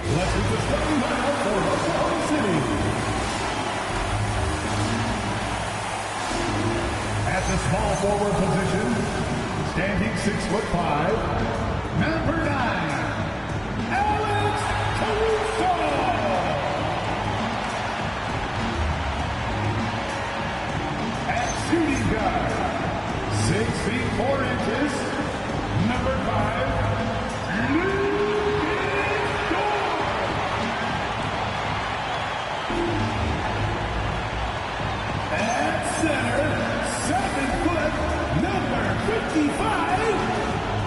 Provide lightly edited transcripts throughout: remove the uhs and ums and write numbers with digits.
Let's do the starting lineup for Oklahoma City. At the small forward position, standing 6'5", number 9, Alex Caruso. At shooting guard, 6 feet 4 inches, number 5, Lou Dort. At center, 7 foot, number 55,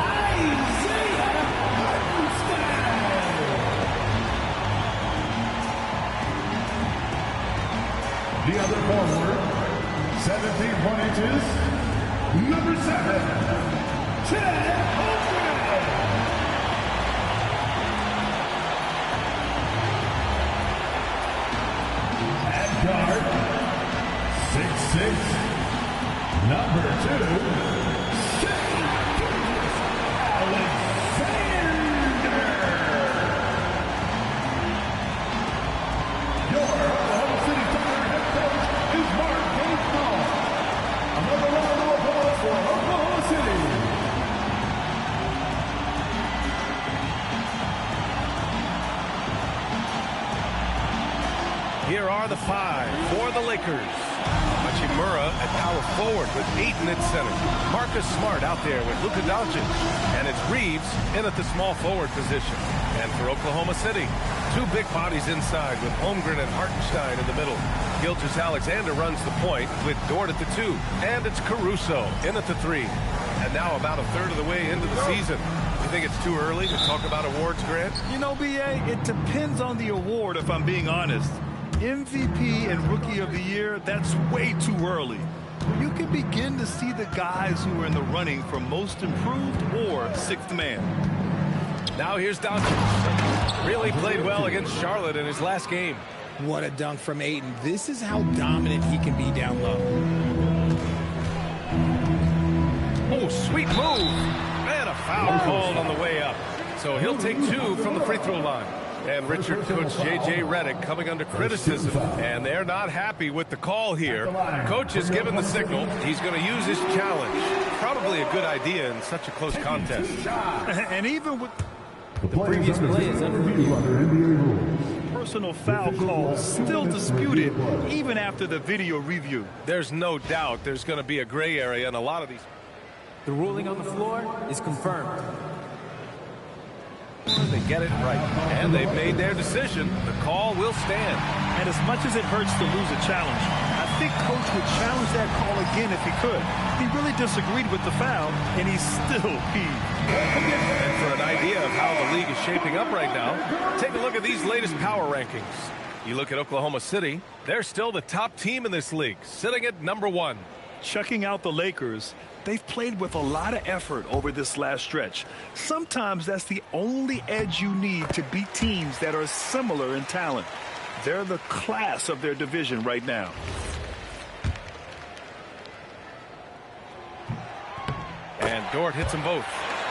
Isaiah Hartenstein. The other forward, 17 1 inches, number 7, Chet Holmgren. At guard, 6'6", number 2, Shai Alexander. Your Oklahoma City Thunder head coach is Mark Gates. Another round of applause for Oklahoma City. Here are the 5 for the Lakers. Hachimura at power forward with Ayton at center. Marcus Smart out there with Luka Doncic. And it's Reeves in at the small forward position. And for Oklahoma City, 2 big bodies inside with Holmgren and Hartenstein in the middle. Gilgeous-Alexander runs the point with Dort at the 2. And it's Caruso in at the 3. And now about a third of the way into the season. You think it's too early to talk about awards, Grant? You know, B.A., it depends on the award, if I'm being honest. MVP and Rookie of the Year, that's way too early. You can begin to see the guys who are in the running for Most Improved or 6th Man. Now here's Doncic. Really played well against Charlotte in his last game. What a dunk from Ayton. This is how dominant he can be down low. Oh, sweet move. And a foul called on the way up. So he'll take 2 from the free throw line. And Richard coach J.J. Redick coming under criticism. And they're not happy with the call here. Coach has given the signal. He's going to use his challenge. Probably a good idea in such a close contest. And even with The previous play is under review under NBA rules. personal foul calls still disputed even after the video review. There's no doubt there's going to be a gray area in a lot of these. The ruling on the floor is confirmed. They get it right, and they've made their decision. The call will stand. And as much as it hurts to lose a challenge, I think Coach would challenge that call again if he could. He really disagreed with the foul, and he's still peeved. And for an idea of how the league is shaping up right now, take a look at these latest power rankings. You look at Oklahoma City, they're still the top team in this league, sitting at number 1. Checking out the Lakers, they've played with a lot of effort over this last stretch. Sometimes that's the only edge you need to beat teams that are similar in talent. They're the class of their division right now. And Dort hits them both.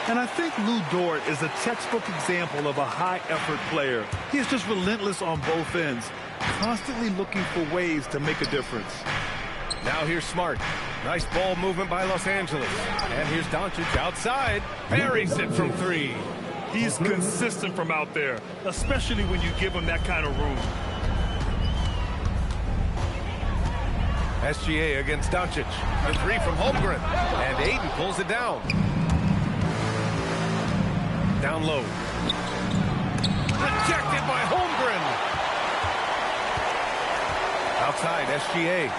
And I think Lou Dort is a textbook example of a high-effort player. He is just relentless on both ends, constantly looking for ways to make a difference. Now here's Smart. Nice ball movement by Los Angeles. And here's Doncic outside. Buries it from 3. He's consistent from out there, especially when you give him that kind of room. SGA against Doncic. The 3 from Holmgren. And Ayton pulls it down. Down low. Rejected by Holmgren. Outside, SGA.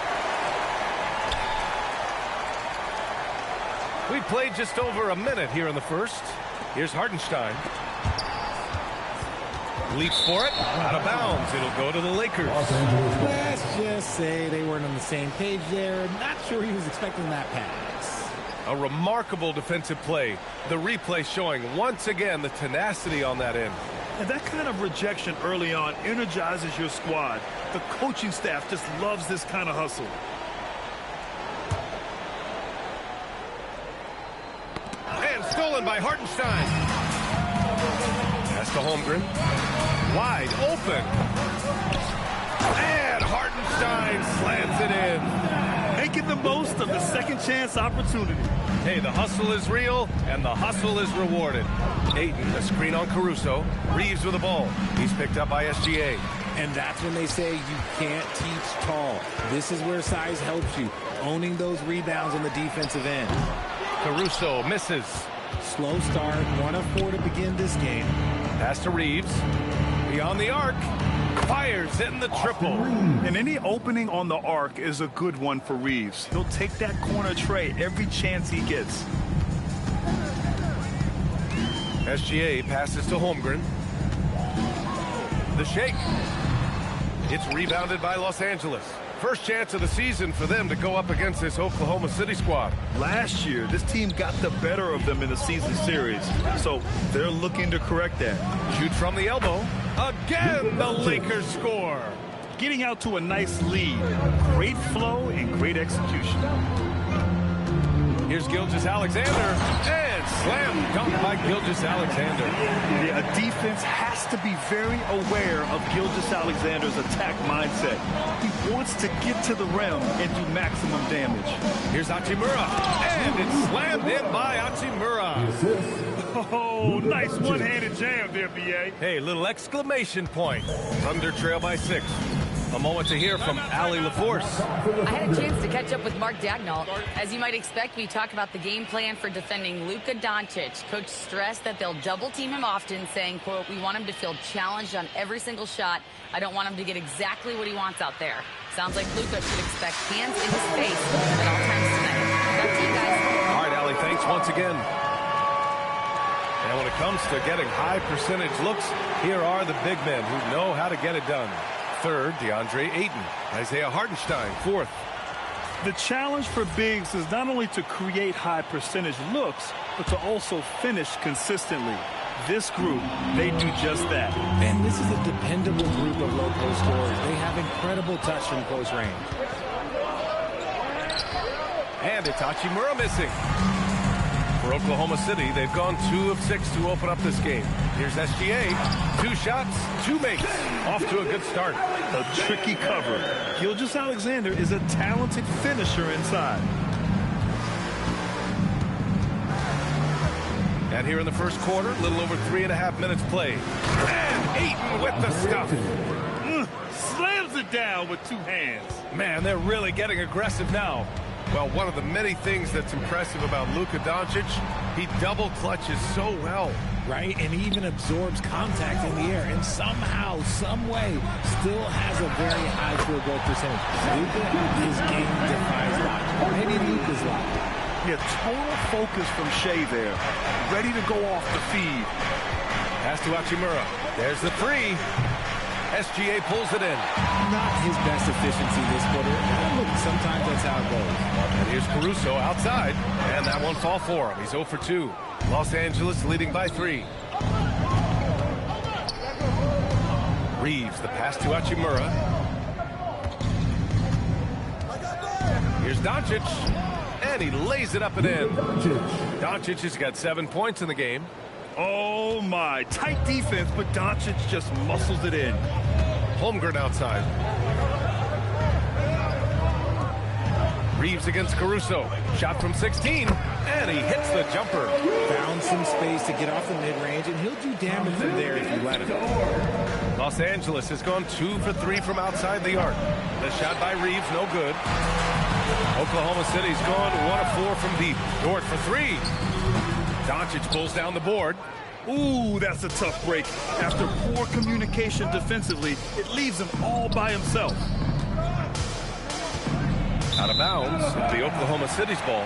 We played just over a minute here in the first. Here's Hartenstein. Leaps for it. Out of bounds. It'll go to the Lakers. Let's just say they weren't on the same page there. Not sure he was expecting that pass. A remarkable defensive play. The replay showing once again the tenacity on that end. And that kind of rejection early on energizes your squad. The coaching staff just loves this kind of hustle. Stolen by Hartenstein. Pass to Holmgren. Wide open. And Hartenstein slams it in. Making the most of the second chance opportunity. Hey, the hustle is real, and the hustle is rewarded. Ayton, a screen on Caruso. Reeves with the ball. He's picked up by SGA. And that's when they say you can't teach tall. This is where size helps you, owning those rebounds on the defensive end. Caruso misses. Slow start, 1 of 4 to begin this game. Pass to Reeves. Beyond the arc. Fires in the triple. And any opening on the arc is a good one for Reeves. He'll take that corner tray every chance he gets. SGA passes to Holmgren. The shake. It's rebounded by Los Angeles. First chance of the season for them to go up against this Oklahoma City squad. Last year, this team got the better of them in the season series, so they're looking to correct that. Shoot from the elbow. Again, the Lakers score. Getting out to a nice lead. Great flow and great execution. Here's Gilgeous-Alexander, and slam dunk by Gilgeous-Alexander. Yeah, a defense has to be very aware of Gilgeous-Alexander's attack mindset. He wants to get to the rim and do maximum damage. Here's Hachimura, and it's slammed in by Hachimura. Oh, nice one-handed jam there, B.A. Hey, little exclamation point. Thunder trail by 6. A moment to hear from Allie LaForce. I had a chance to catch up with Mark Daigneault. As you might expect, we talk about the game plan for defending Luka Doncic. Coach stressed that they'll double team him often, saying, quote, "We want him to feel challenged on every single shot. I don't want him to get exactly what he wants out there." Sounds like Luka should expect hands in his face at all times tonight. Back to you guys. All right, Allie, thanks once again. And when it comes to getting high percentage looks, here are the big men who know how to get it done. Third, DeAndre Ayton. Isaiah Hartenstein, fourth. The challenge for bigs is not only to create high percentage looks, but to also finish consistently. This group, they do just that. And this is a dependable group of low post scorers. They have incredible touch from close range. And it's Hachimura missing. For Oklahoma City, they've gone 2 of 6 to open up this game. Here's SGA. 2 shots, 2 makes. Off to a good start. A tricky cover. Gilgeous-Alexander is a talented finisher inside. And here in the first quarter, a little over 3.5 minutes played. And Ayton with the stuff. Slams it down with 2 hands. Man, they're really getting aggressive now. Well, one of the many things that's impressive about Luka Doncic, he double clutches so well. Right, and he even absorbs contact in the air, and somehow, some way, still has a very high field goal percentage. Luka, his game defies logic. Maybe Luka's logic. Yeah, total focus from Shea there. Ready to go off the feed. Pass to Hachimura. There's the 3. SGA pulls it in. Not his best efficiency this quarter. Look, sometimes that's how it goes. And here's Caruso outside, and that one fall for him. He's 0 for 2. Los Angeles leading by 3. Reeves, the pass to Hachimura. Here's Doncic, and he lays it up and in. Doncic has got 7 points in the game. Oh, my. Tight defense, but Doncic just muscles it in. Holmgren outside. Reeves against Caruso. Shot from 16, and he hits the jumper. Found some space to get off the mid-range, and he'll do damage from there if you let him. Los Angeles has gone 2 for 3 from outside the arc. The shot by Reeves, no good. Oklahoma City's gone 1 of 4 from deep. Dort for 3. Doncic pulls down the board. Ooh, that's a tough break. After poor communication defensively, it leaves him all by himself. Out of bounds, the Oklahoma City's ball.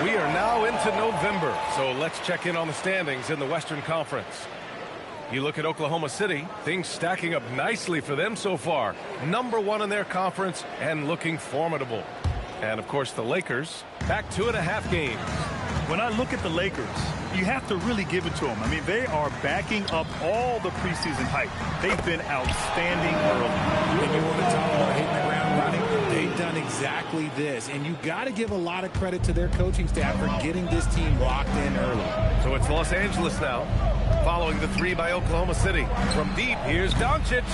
We are now into November, so let's check in on the standings in the Western Conference. You look at Oklahoma City, things stacking up nicely for them so far. Number 1 in their conference and looking formidable. And, of course, the Lakers, back 2.5 games. When I look at the Lakers, you have to really give it to them. I mean, they are backing up all the preseason hype. They've been outstanding early. And you want to talk about hitting the ground running? They've done exactly this. And you got to give a lot of credit to their coaching staff for getting this team locked in early. So it's Los Angeles now. Following the three by Oklahoma City. From deep, here's Doncic.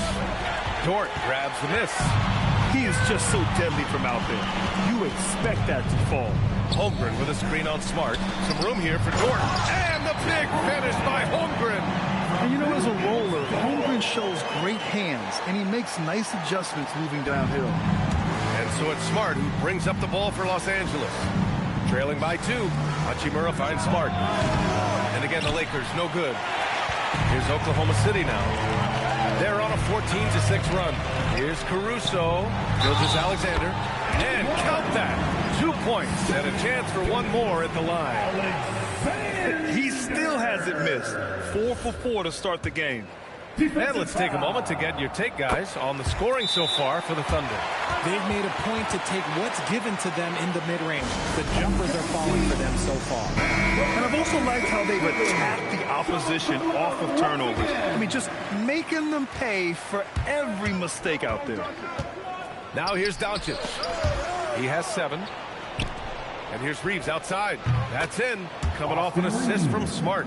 Dort grabs the miss. He is just so deadly from out there. You expect that to fall. Holmgren with a screen on Smart. Some room here for Dort. And the big finish by Holmgren. And you know, as a roller, Holmgren shows great hands, and he makes nice adjustments moving downhill. And so it's Smart who brings up the ball for Los Angeles. Trailing by 2. Hachimura finds Smart. And again, the Lakers no good. Here's Oklahoma City now. They're on a 14-6 run. Here's Caruso. Gilgeous-Alexander. And count that. 2 points and a chance for one more at the line. He still hasn't missed. 4 for 4 to start the game. And let's take a moment to get your take, guys, on the scoring so far for the Thunder. They've made a point to take what's given to them in the mid-range. The jumpers are falling for them so far. And I've also liked how they've attacked the opposition off of turnovers. I mean, just making them pay for every mistake out there. Now here's Doncic. He has 7. And here's Reeves outside. That's in. Coming off an assist from Smart.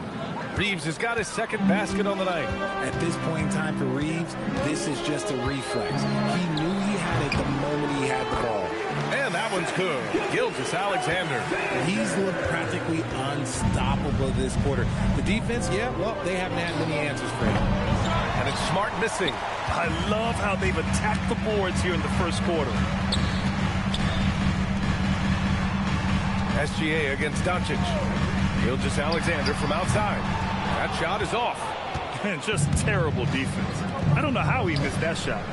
Reeves has got his second basket on the night. At this point in time for Reeves, this is just a reflex. He knew he had it the moment he had the ball. And that one's good. Gilgeous-Alexander. He's looked practically unstoppable this quarter. The defense, yeah, well, they haven't had many answers for him. And it's Smart missing. I love how they've attacked the boards here in the first quarter. SGA against Doncic. Gilgeous-Alexander from outside. That shot is off. And just terrible defense. I don't know how he missed that shot.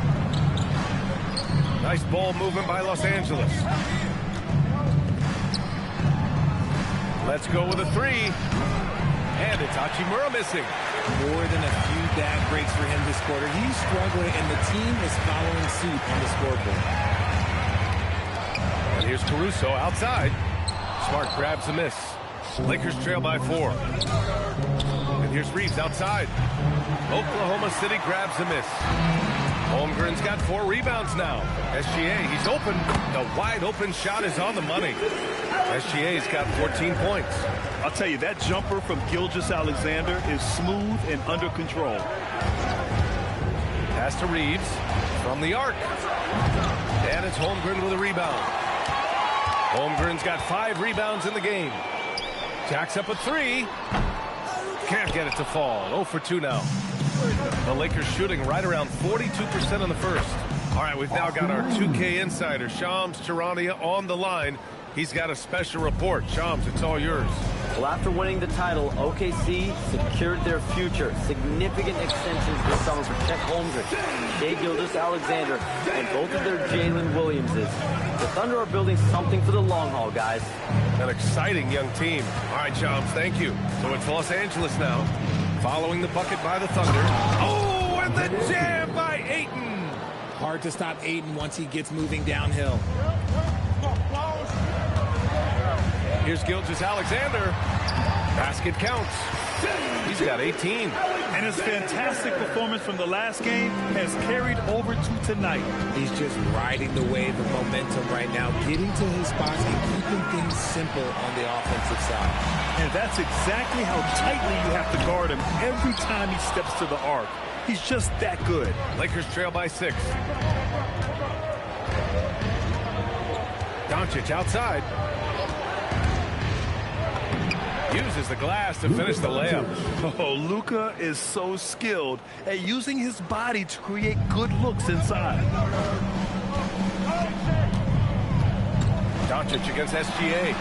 Nice ball movement by Los Angeles. Let's go with a 3. And it's Hachimura missing. More than a few bad breaks for him this quarter. He's struggling, and the team is following suit on the scoreboard. And here's Caruso outside. Smart grabs a miss. Lakers trail by 4. And here's Reeves outside. Oklahoma City grabs a miss. Holmgren's got 4 rebounds now. SGA, he's open. The wide open shot is on the money. SGA's got 14 points. I'll tell you, that jumper from Gilgeous-Alexander is smooth and under control. Pass to Reeves from the arc. And it's Holmgren with a rebound. Holmgren's got 5 rebounds in the game. Jacks up a 3. Can't get it to fall. 0 for 2 now. The Lakers shooting right around 42% in the first. All right, we've now got our 2K insider, Shams Charania, on the line. He's got a special report. Shams, it's all yours. Well, after winning the title, OKC secured their future. Significant extensions this summer for Chet Holmgren, Shai Gilgeous-Alexander, and both of their Jalen Williamses. The Thunder are building something for the long haul, guys. An exciting young team. All right, Shams, thank you. So it's Los Angeles now, following the bucket by the Thunder. Oh, and the jam by Ayton. Hard to stop Ayton once he gets moving downhill. Here's Gilgeous-Alexander. Basket counts. He's got 18. And his fantastic performance from the last game has carried over to tonight. He's just riding the wave of momentum right now, getting to his spots and keeping things simple on the offensive side. And that's exactly how tightly you have to guard him every time he steps to the arc. He's just that good. Lakers trail by 6. Doncic outside. Uses the glass to finish the layup. Oh, Luka is so skilled at using his body to create good looks inside. Doncic against SGA.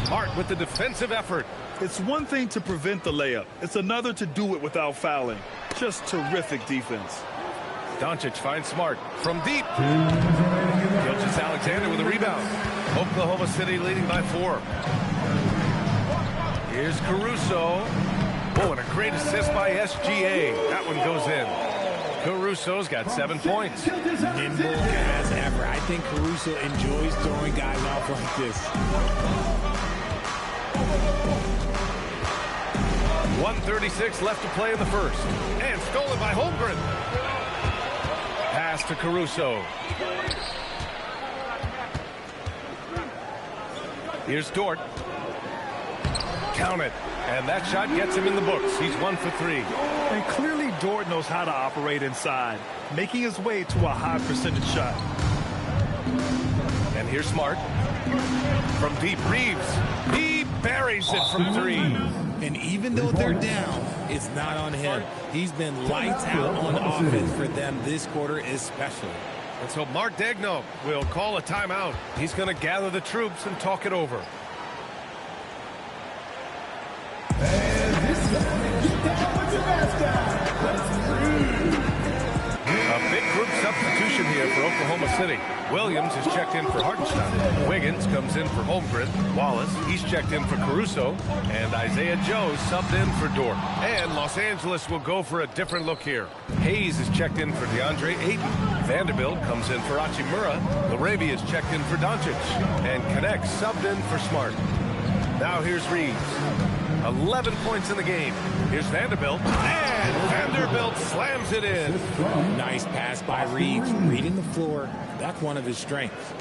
Smart with the defensive effort. It's one thing to prevent the layup. It's another to do it without fouling. Just terrific defense. Doncic finds Smart from deep. Gilgeous-Alexander with a rebound. Oklahoma City leading by 4. Here's Caruso. Oh, and a great assist by SGA. That one goes in. Caruso's got 7 points. Nimble as ever. I think Caruso enjoys throwing guys off like this. 1:36 left to play in the first. And stolen by Holmgren. Pass to Caruso. Here's Dort. Count it. And that shot gets him in the books. He's 1 for 3. And clearly Dort knows how to operate inside, making his way to a high percentage shot. And here's Smart. From deep, Reeves. He buries it from 3. And even though they're down, it's not on him. He's been lights out on offense for them this quarter especially. And so Mark Daigneault will call a timeout. He's going to gather the troops and talk it over. A big group substitution here for Oklahoma City. Williams is checked in for Hartenstein. Wiggins comes in for Holmgren. Wallace, he's checked in for Caruso. And Isaiah Joe subbed in for Dort. And Los Angeles will go for a different look here. Hayes is checked in for DeAndre Ayton. Vanderbilt comes in for Hachimura. LaRavia is checked in for Doncic. And Connect subbed in for Smart. Now here's Reeves. 11 points in the game. Here's Vanderbilt. And Vanderbilt slams it in. Nice pass by Reeves, reading the floor. That's one of his strengths.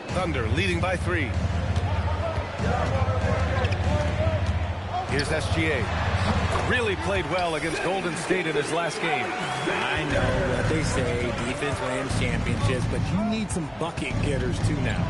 Thunder leading by 3. Here's SGA. Really played well against Golden State in his last game. I know what they say, defense wins championships, but you need some bucket getters too now.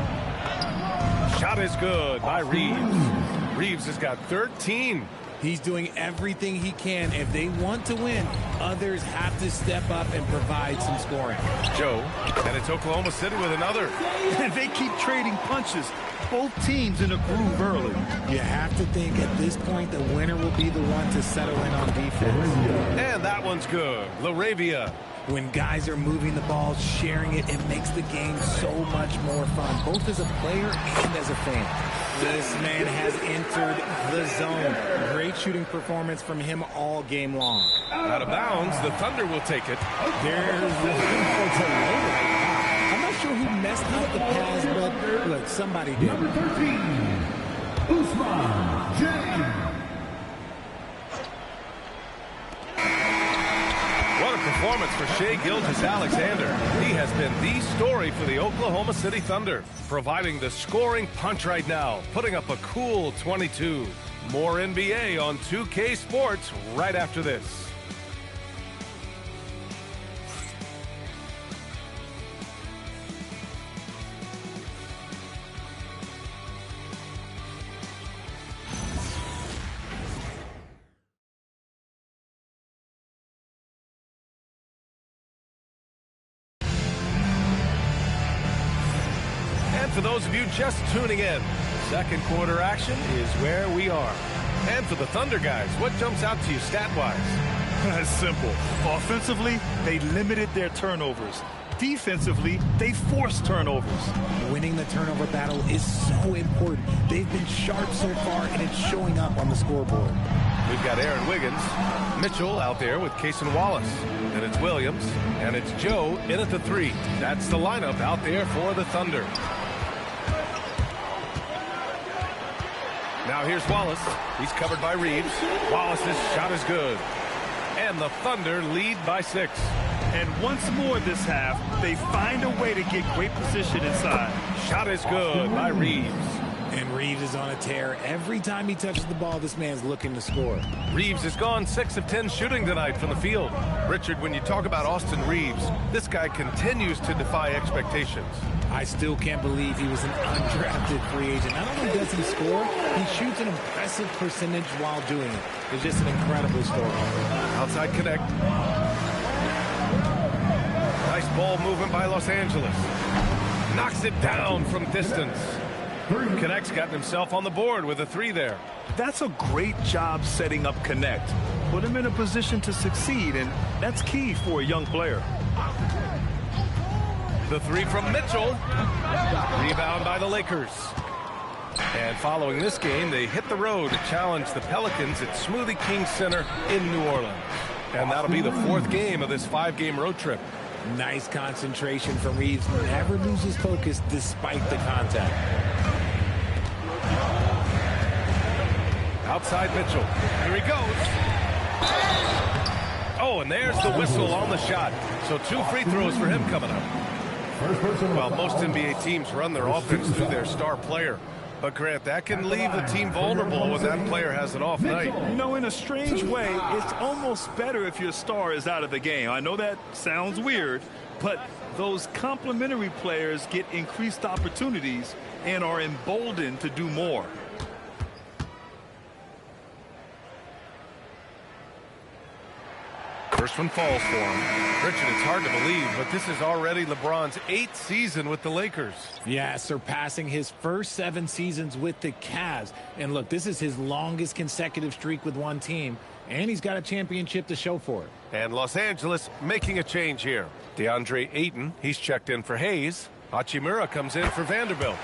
Shot is good by Reeves. Reeves has got 13. He's doing everything he can. If they want to win, others have to step up and provide some scoring. Joe, and it's Oklahoma City with another. And they keep trading punches. Both teams in a groove early. You have to think at this point the winner will be the one to settle in on defense. And that one's good. LaRavia. When guys are moving the ball, sharing it, it makes the game so much more fun, both as a player and as a fan. This man has entered the zone. Great shooting performance from him all game long. Out of bounds, the Thunder will take it. There's I'm not sure who messed up the pass, but look, somebody did. Number 13, Ousmane Dieng. What a performance for Shai Gilgeous-Alexander. He has been the story for the Oklahoma City Thunder, providing the scoring punch right now, putting up a cool 22. More NBA on 2K Sports right after this. For those of you just tuning in, second quarter action is where we are. And for the Thunder guys, what jumps out to you stat-wise? That's simple. Offensively, they limited their turnovers. Defensively, they forced turnovers. Winning the turnover battle is so important. They've been sharp so far, and it's showing up on the scoreboard. We've got Aaron Wiggins, Mitchell out there with Cason Wallace. And it's Williams, and it's Joe in at the 3. That's the lineup out there for the Thunder. Now here's Wallace. He's covered by Reeves. Wallace's shot is good. And the Thunder lead by 6. And once more this half, they find a way to get great position inside. Shot is good by Reeves. And Reeves is on a tear. Every time he touches the ball, this man's looking to score. Reeves has gone 6 of 10 shooting tonight from the field. Richard, when you talk about Austin Reeves, this guy continues to defy expectations. I still can't believe he was an undrafted free agent. Not only does he score, he shoots an impressive percentage while doing it. It's just an incredible story. Outside connect. Nice ball movement by Los Angeles. Knocks it down from distance. Connect's gotten himself on the board with a 3 there. That's a great job setting up Connect. Put him in a position to succeed, and that's key for a young player. The 3 from Mitchell. Rebound by the Lakers. And following this game, they hit the road to challenge the Pelicans at Smoothie King Center in New Orleans. And that'll be the 4th game of this 5-game road trip. Nice concentration from Reeves. Never loses focus despite the contact. Outside Mitchell. Here he goes. Oh, and there's the whistle on the shot. So 2 free throws for him coming up. Well, most NBA teams run their offense through their star player. But Grant, that can leave the team vulnerable when that player has an off night. You know, in a strange way, it's almost better if your star is out of the game. I know that sounds weird, but those complementary players get increased opportunities and are emboldened to do more. First one falls for him. Richard, it's hard to believe, but this is already LeBron's 8th season with the Lakers. Yeah, surpassing his first 7 seasons with the Cavs. And look, this is his longest consecutive streak with one team, and he's got a championship to show for it. And Los Angeles making a change here. DeAndre Ayton, he's checked in for Hayes. Hachimura comes in for Vanderbilt.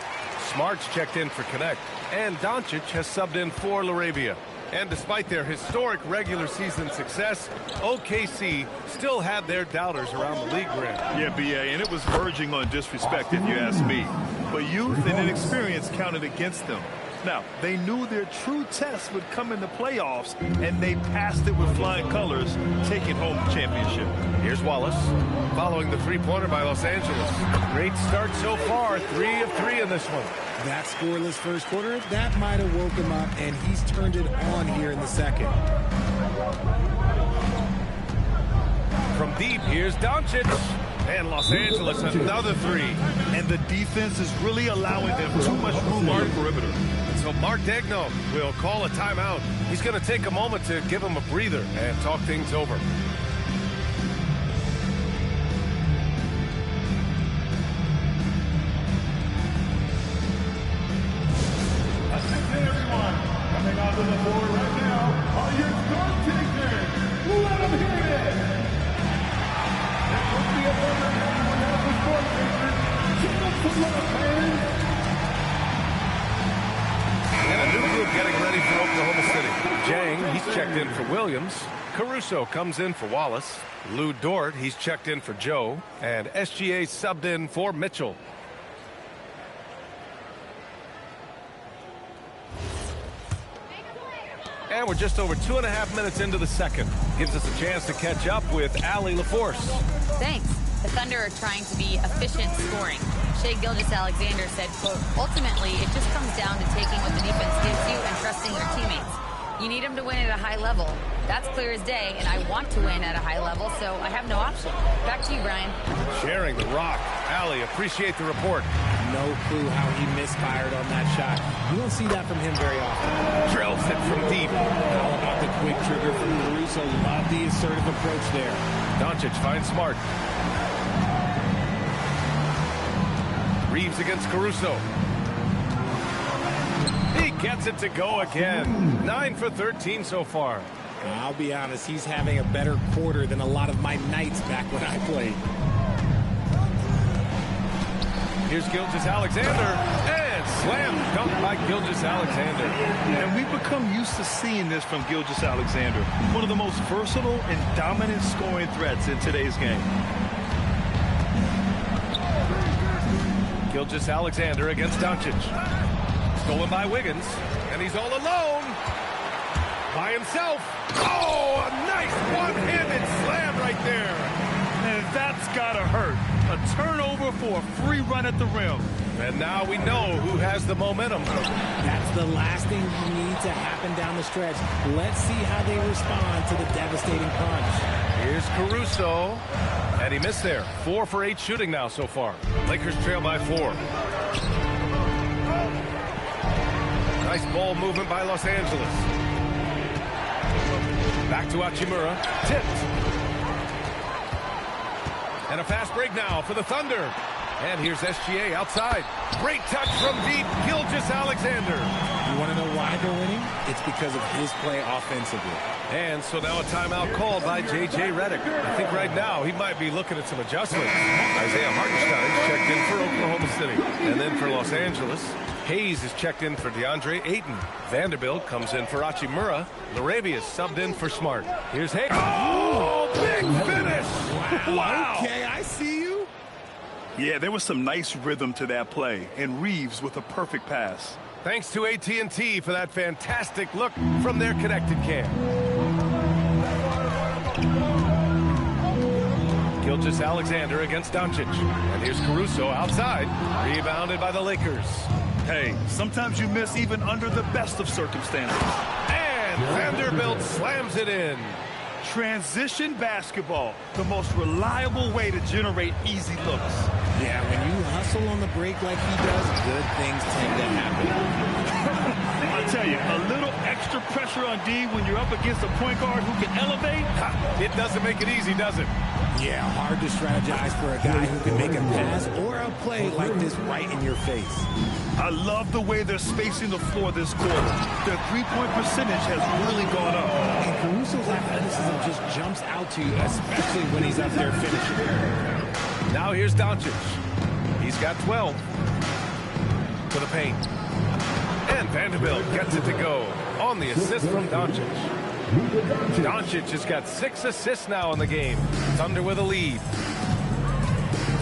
Smart's checked in for Connect. And Doncic has subbed in for LaRavia. And despite their historic regular season success, OKC still had their doubters around the league, Grant. Yeah, BA, and it was verging on disrespect if you ask me. But youth and inexperience counted against them. Now, they knew their true test would come in the playoffs, and they passed it with flying colors, taking home the championship. Here's Wallace, following the three-pointer by Los Angeles. Great start so far, 3 of 3 in this one. That scoreless first quarter, that might have woke him up, and he's turned it on here in the second. From deep, here's Doncic. And Los Angeles, another 3. And the defense is really allowing them too much room on the perimeter. So Mark Daigneault will call a timeout. He's going to take a moment to give him a breather and talk things over. Attention everyone, coming onto the floor right now are your star takers. Let them hear it. It would be a better game without the star takers. Give them some love, fans. And a new group getting ready for Oklahoma City. Jang, he's checked in for Williams. Caruso comes in for Wallace. Lou Dort, he's checked in for Joe. And SGA subbed in for Mitchell. And we're just over 2.5 minutes into the second. Gives us a chance to catch up with Allie LaForce. Thanks. The Thunder are trying to be efficient scoring. Shai Gilgeous-Alexander said, quote, ultimately, it just comes down to taking what the defense gives you and trusting your teammates. You need them to win at a high level. That's clear as day, and I want to win at a high level, so I have no option. Back to you, Brian. Sharing the rock. Allie, appreciate the report. No clue how he misfired on that shot. You don't see that from him very often. Drills it from deep. How about the quick trigger from Caruso? Love the assertive approach there. Doncic finds Smart. Reeves against Caruso. He gets it to go again. 9 for 13 so far. I'll be honest, he's having a better quarter than a lot of my nights back when I played. Here's Gilgeous-Alexander, and slam dunk by Gilgeous-Alexander. And we've become used to seeing this from Gilgeous-Alexander, one of the most versatile and dominant scoring threats in today's game. Gilgeous-Alexander against Doncic. Stolen by Wiggins, and he's all alone. By himself. Oh, a nice one-handed slam right there. And that's gotta hurt. A turnover for a free run at the rim. And now we know who has the momentum. That's the last thing you need to happen down the stretch. Let's see how they respond to the devastating punch. Here's Caruso. And he missed there. 4 for 8 shooting now so far. Lakers trail by 4. Nice ball movement by Los Angeles. Back to Hachimura. Tipped. And a fast break now for the Thunder. And here's SGA outside. Great touch from deep. Gilgeous-Alexander. You want to know why they're winning? It's because of his play offensively. And so now a timeout called by J.J. Redick. I think right now he might be looking at some adjustments. Isaiah Hartenstein checked in for Oklahoma City. And then for Los Angeles, Hayes is checked in for DeAndre Ayton. Vanderbilt comes in for Hachimura. LaRavia is subbed in for Smart. Here's Hayes. Oh, big finish! Wow. Okay, I see you. Yeah, there was some nice rhythm to that play, and Reeves with a perfect pass. Thanks to AT&T for that fantastic look from their connected cam. Gilgeous-Alexander against Doncic. And here's Caruso outside. Rebounded by the Lakers. Hey, sometimes you miss even under the best of circumstances. And Vanderbilt slams it in. Transition basketball, the most reliable way to generate easy looks. Yeah, when you hustle on the break like he does, good things tend to happen. I tell you, a little extra pressure on D when you're up against a point guard who can elevate. It doesn't make it easy, does it? Yeah, hard to strategize for a guy who can make a pass or a play like this right in your face. I love the way they're spacing the floor this quarter. Their three-point percentage has really gone up. And Caruso's athleticism just jumps out to you, especially when he's up there finishing. Now here's Doncic. He's got 12 to the paint. And Vanderbilt gets it to go on the assist from Doncic. Doncic has got 6 assists now in the game. Thunder with a lead.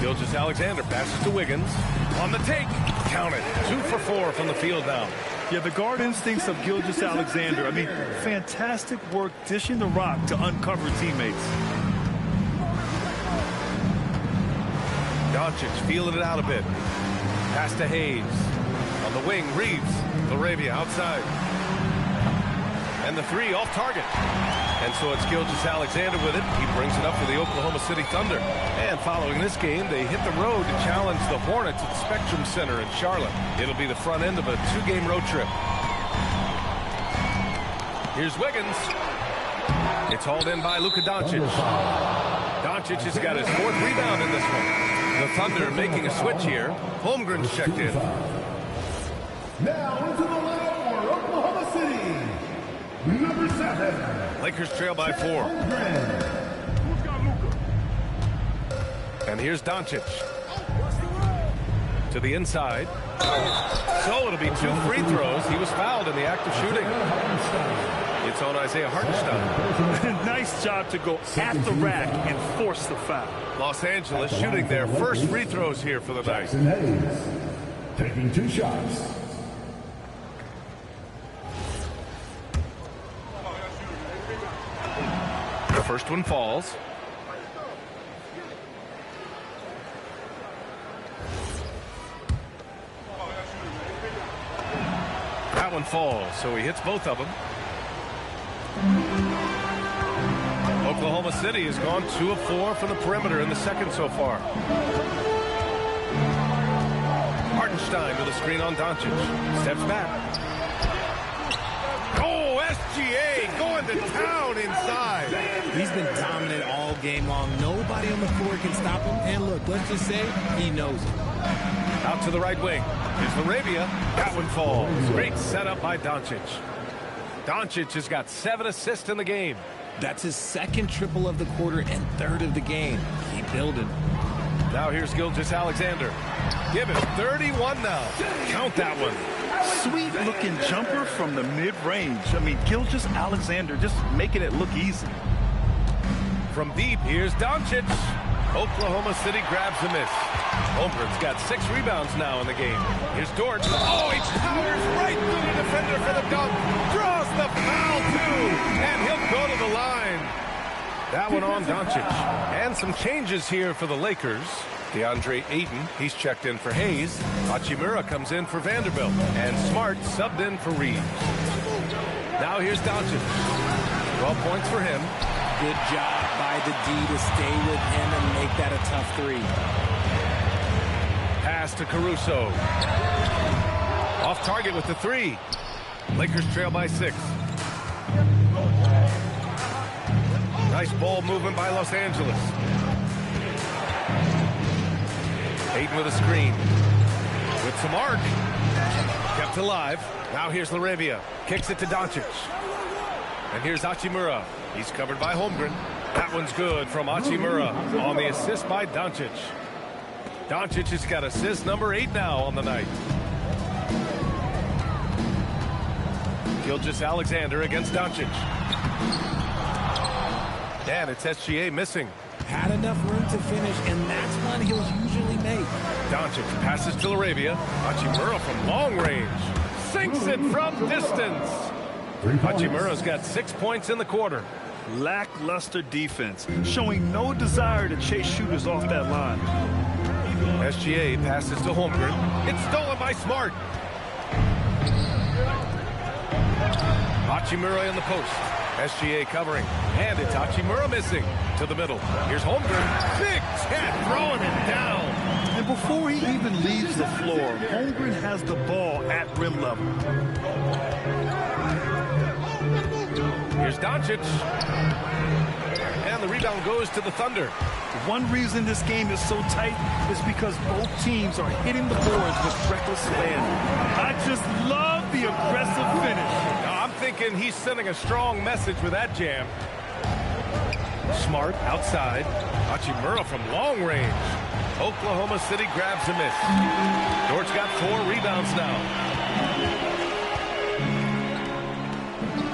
Gilgeous-Alexander passes to Wiggins. On the take. Count it. 2 for 4 from the field now. Yeah, the guard instincts of Gilgeous-Alexander. I mean, fantastic work dishing the rock to uncover teammates. Doncic feeling it out a bit. Pass to Hayes. On the wing, Reeves. LaRavia outside. And the 3 off target. And so it's Gilgeous-Alexander with it. He brings it up for the Oklahoma City Thunder. And following this game, they hit the road to challenge the Hornets at Spectrum Center in Charlotte. It'll be the front end of a 2-game road trip. Here's Wiggins. It's hauled in by Luka Doncic. Doncic has got his 4th rebound in this one. The Thunder making a switch here. Holmgren's checked in. Now into the lineup for Oklahoma City. Number 7. Lakers trail by 4. And here's Doncic. To the inside. So it'll be 2 free throws. He was fouled in the act of shooting. It's on Isaiah Hartenstein. Nice job to go at the rack and force the foul. Los Angeles shooting their first free throws here for the night. Jackson Hayes taking 2 shots. The first one falls. That one falls, so he hits both of them. Oklahoma City has gone 2 of 4 from the perimeter in the second so far. Hartenstein with a screen on Doncic. Steps back. Oh, SGA going to town inside. He's been dominant all game long. Nobody on the floor can stop him. And look, let's just say he knows it. Out to the right wing. Here's LaRavia. That one falls. Great setup by Doncic. Doncic has got 7 assists in the game. That's his 2nd triple of the quarter and 3rd of the game. Keep building. Now here's Gilgeous-Alexander. Give it 31 now. Count that one. Sweet-looking jumper from the mid-range. I mean, Gilgeous-Alexander just making it look easy. From deep, here's Doncic. Oklahoma City grabs a miss. Holmgren's got 6 rebounds now in the game. Here's Dort. Oh, he powers right through the defender for the dunk. Draws the foul, too. And he'll go to the line. That one on Doncic. And some changes here for the Lakers. DeAndre Ayton, he's checked in for Hayes. Hachimura comes in for Vanderbilt. And Smart subbed in for Reeves. Now here's Doncic. 12 points for him. Good job by the D to stay with him and make that a tough 3. Pass to Caruso. Off target with the 3. Lakers trail by 6. Nice ball movement by Los Angeles. Ayton with a screen. With some arc. Kept alive. Now here's LaRavia. Kicks it to Doncic. And here's Hachimura. He's covered by Holmgren. That one's good from Hachimura on the assist by Doncic. Doncic has got assist number 8 now on the night. Gilgeous-Alexander against Doncic. And it's SGA missing. Had enough room to finish, and that's one he'll usually make. Doncic passes to LaRavia. Hachimura from long range. Sinks it from distance. Hachimura's got 6 points in the quarter. Lackluster defense, showing no desire to chase shooters off that line. SGA passes to Holmgren. It's stolen by Smart. Hachimura in the post. SGA covering. And it's Hachimura missing. To the middle. Here's Holmgren. Big Ted throwing it down. And before he even leaves the floor, Holmgren has the ball at rim level. Here's Doncic. And the rebound goes to the Thunder. One reason this game is so tight is because both teams are hitting the boards with reckless abandon. I just love the aggressive finish. Now, I'm thinking he's sending a strong message with that jam. Smart outside. Hachimura from long range. Oklahoma City grabs a miss. Dort's got 4 rebounds now.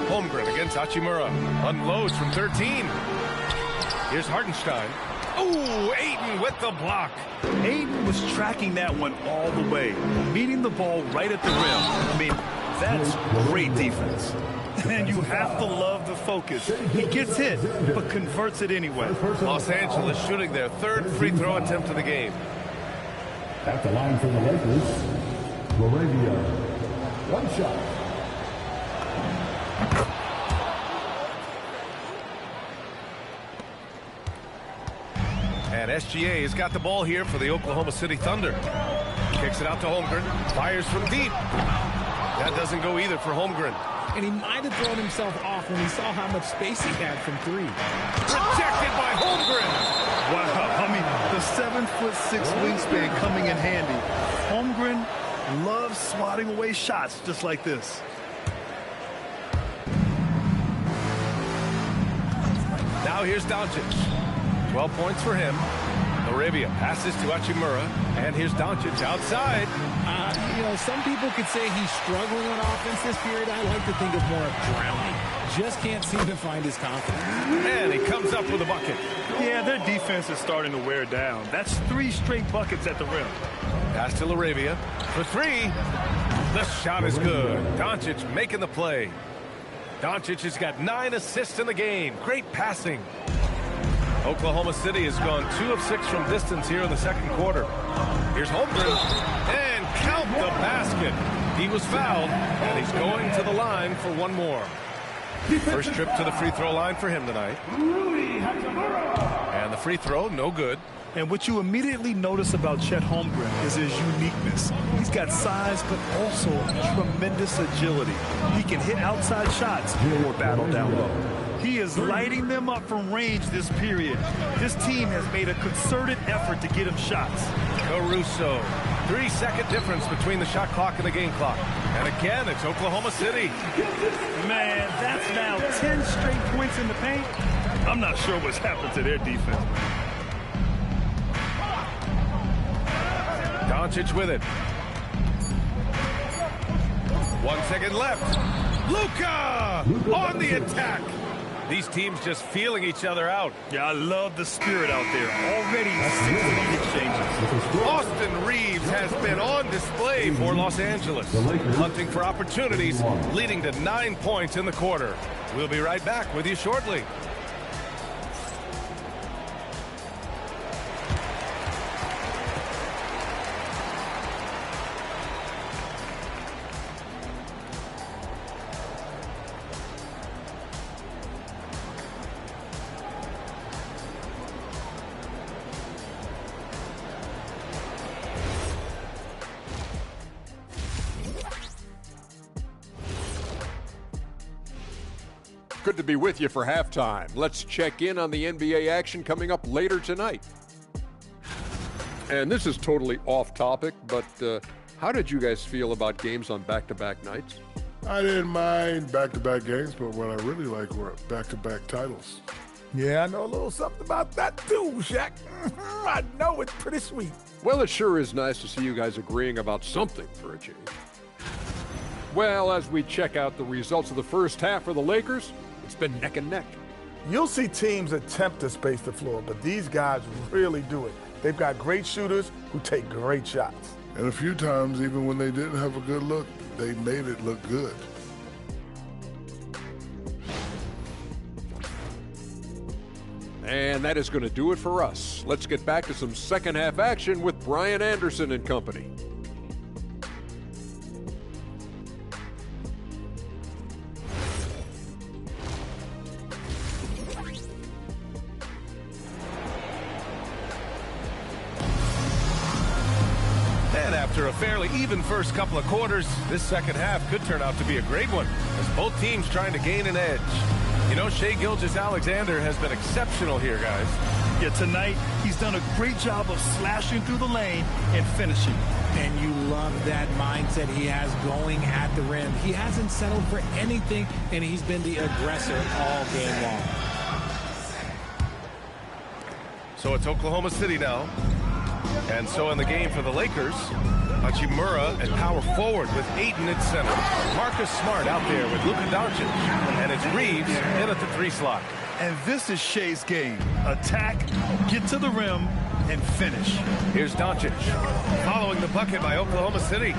Holmgren against Hachimura. Unloads from 13. Here's Hartenstein. Ooh, Ayton with the block. Ayton was tracking that one all the way, meeting the ball right at the rim. I mean, that's great defense. And you have to love the focus. He gets hit, but converts it anyway. Los Angeles shooting their 3rd free throw attempt of the game. At the line for the Lakers, Laravia. One shot. And SGA has got the ball here for the Oklahoma City Thunder. Kicks it out to Holmgren. Fires from deep. That doesn't go either for Holmgren. And he might have thrown himself off when he saw how much space he had from 3. Rejected by Holmgren. Wow, I mean, the 7'6" wingspan coming in handy. Holmgren loves swatting away shots just like this. Now here's Doncic. 12 points for him. Laravia passes to Hachimura. And here's Doncic outside. You know, some people could say he's struggling on offense this period. I like to think of more of drowning. Just can't seem to find his confidence. And he comes up with a bucket. Yeah, their defense is starting to wear down. That's 3 straight buckets at the rim. Pass to Laravia for 3. The shot is good. Doncic making the play. Doncic has got 9 assists in the game. Great passing. Oklahoma City has gone 2 of 6 from distance here in the 2nd quarter. Here's Holmgren. And count the basket. He was fouled, and he's going to the line for 1 more. First trip to the free throw line for him tonight. And the free throw, no good. And what you immediately notice about Chet Holmgren is his uniqueness. He's got size, but also tremendous agility. He can hit outside shots or battle down low. He is lighting them up from range this period. This team has made a concerted effort to get him shots. Caruso. 3-second difference between the shot clock and the game clock. And again, it's Oklahoma City. Man, that's now 10 straight points in the paint. I'm not sure what's happened to their defense. Doncic with it. 1 second left. Luka on the attack. These teams just feeling each other out. Yeah, I love the spirit out there. Already 6 exchanges. Austin Reeves has been on display for Los Angeles. Hunting for opportunities, leading to 9 points in the quarter. We'll be right back with you shortly. Good to be with you for halftime. Let's check in on the NBA action coming up later tonight. And this is totally off topic, but how did you guys feel about games on back-to-back nights? I didn't mind back-to-back games, but what I really like were back-to-back titles. Yeah, I know a little something about that too, Shaq. I know it's pretty sweet. Well, it sure is nice to see you guys agreeing about something for a change. Well, as we check out the results of the first half for the Lakers, it's been neck and neck. You'll see teams attempt to space the floor, but these guys really do it. They've got great shooters who take great shots. And a few times, even when they didn't have a good look, they made it look good. And that is going to do it for us. Let's get back to some second half action with Brian Anderson and company. After a fairly even first couple of quarters, this second half could turn out to be a great one, as both teams trying to gain an edge. You know, Shai Gilgeous-Alexander has been exceptional here, guys. Yeah, tonight he's done a great job of slashing through the lane and finishing. And you love that mindset he has going at the rim. He hasn't settled for anything, and he's been the aggressor all game long. So it's Oklahoma City now. And so in the game for the Lakers, Hachimura at power forward with Ayton at center. Marcus Smart out there with Luka Doncic. And it's Reeves in at the 3 slot. And this is Shai's game. Attack, get to the rim, and finish. Here's Doncic following the bucket by Oklahoma City.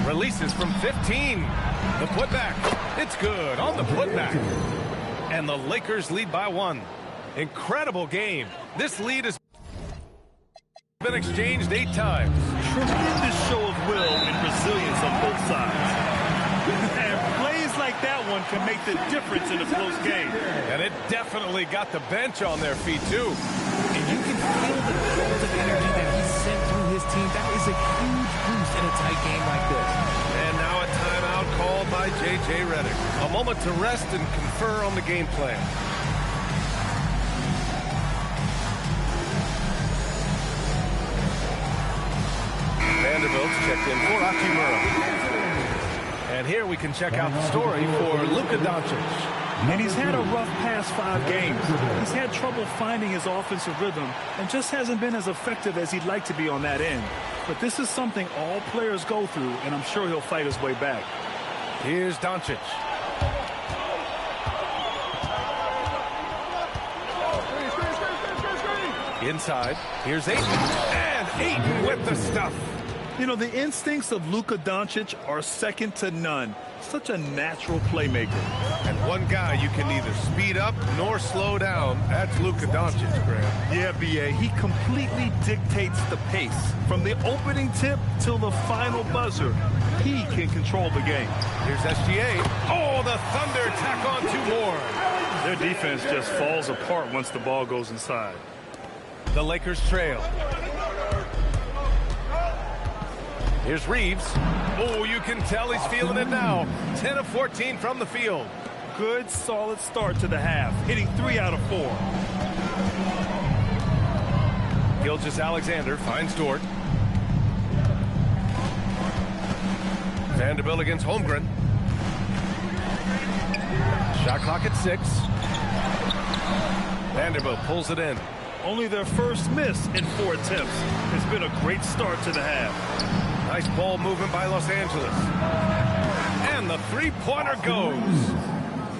Releases from 15. The putback. It's good on the putback. And the Lakers lead by 1. Incredible game. This lead has been exchanged 8 times. Tremendous show of will and resilience on both sides. And plays like that one can make the difference in a close game. And it definitely got the bench on their feet, too. And you can feel the jolt of energy that he sent through his team. That is a huge boost in a tight game like this. And now a timeout called by J.J. Redick. A moment to rest and confer on the game plan. Vanderbilt's checked in for Hachimura. And here we can check out the story for Luka Doncic. And he's had a rough past 5 games. He's had trouble finding his offensive rhythm and just hasn't been as effective as he'd like to be on that end. But this is something all players go through, and I'm sure he'll fight his way back. Here's Doncic. Inside, here's Ayton. And Ayton with the stuff. You know, the instincts of Luka Doncic are second to none. Such a natural playmaker. And one guy you can neither speed up nor slow down. That's Luka Doncic, Graham. Yeah, B.A. He completely dictates the pace. From the opening tip till the final buzzer, he can control the game. Here's SGA. Oh, the Thunder tack on 2 more. Their defense just falls apart once the ball goes inside. The Lakers trail. Here's Reeves. Oh, you can tell he's feeling it now. 10 of 14 from the field. Good, solid start to the half, hitting 3 out of 4. Gilgeous-Alexander finds Dort. Vanderbilt against Holmgren. Shot clock at 6. Vanderbilt pulls it in. Only their first miss in 4 attempts. It's been a great start to the half. Nice ball movement by Los Angeles. And the 3-pointer goes.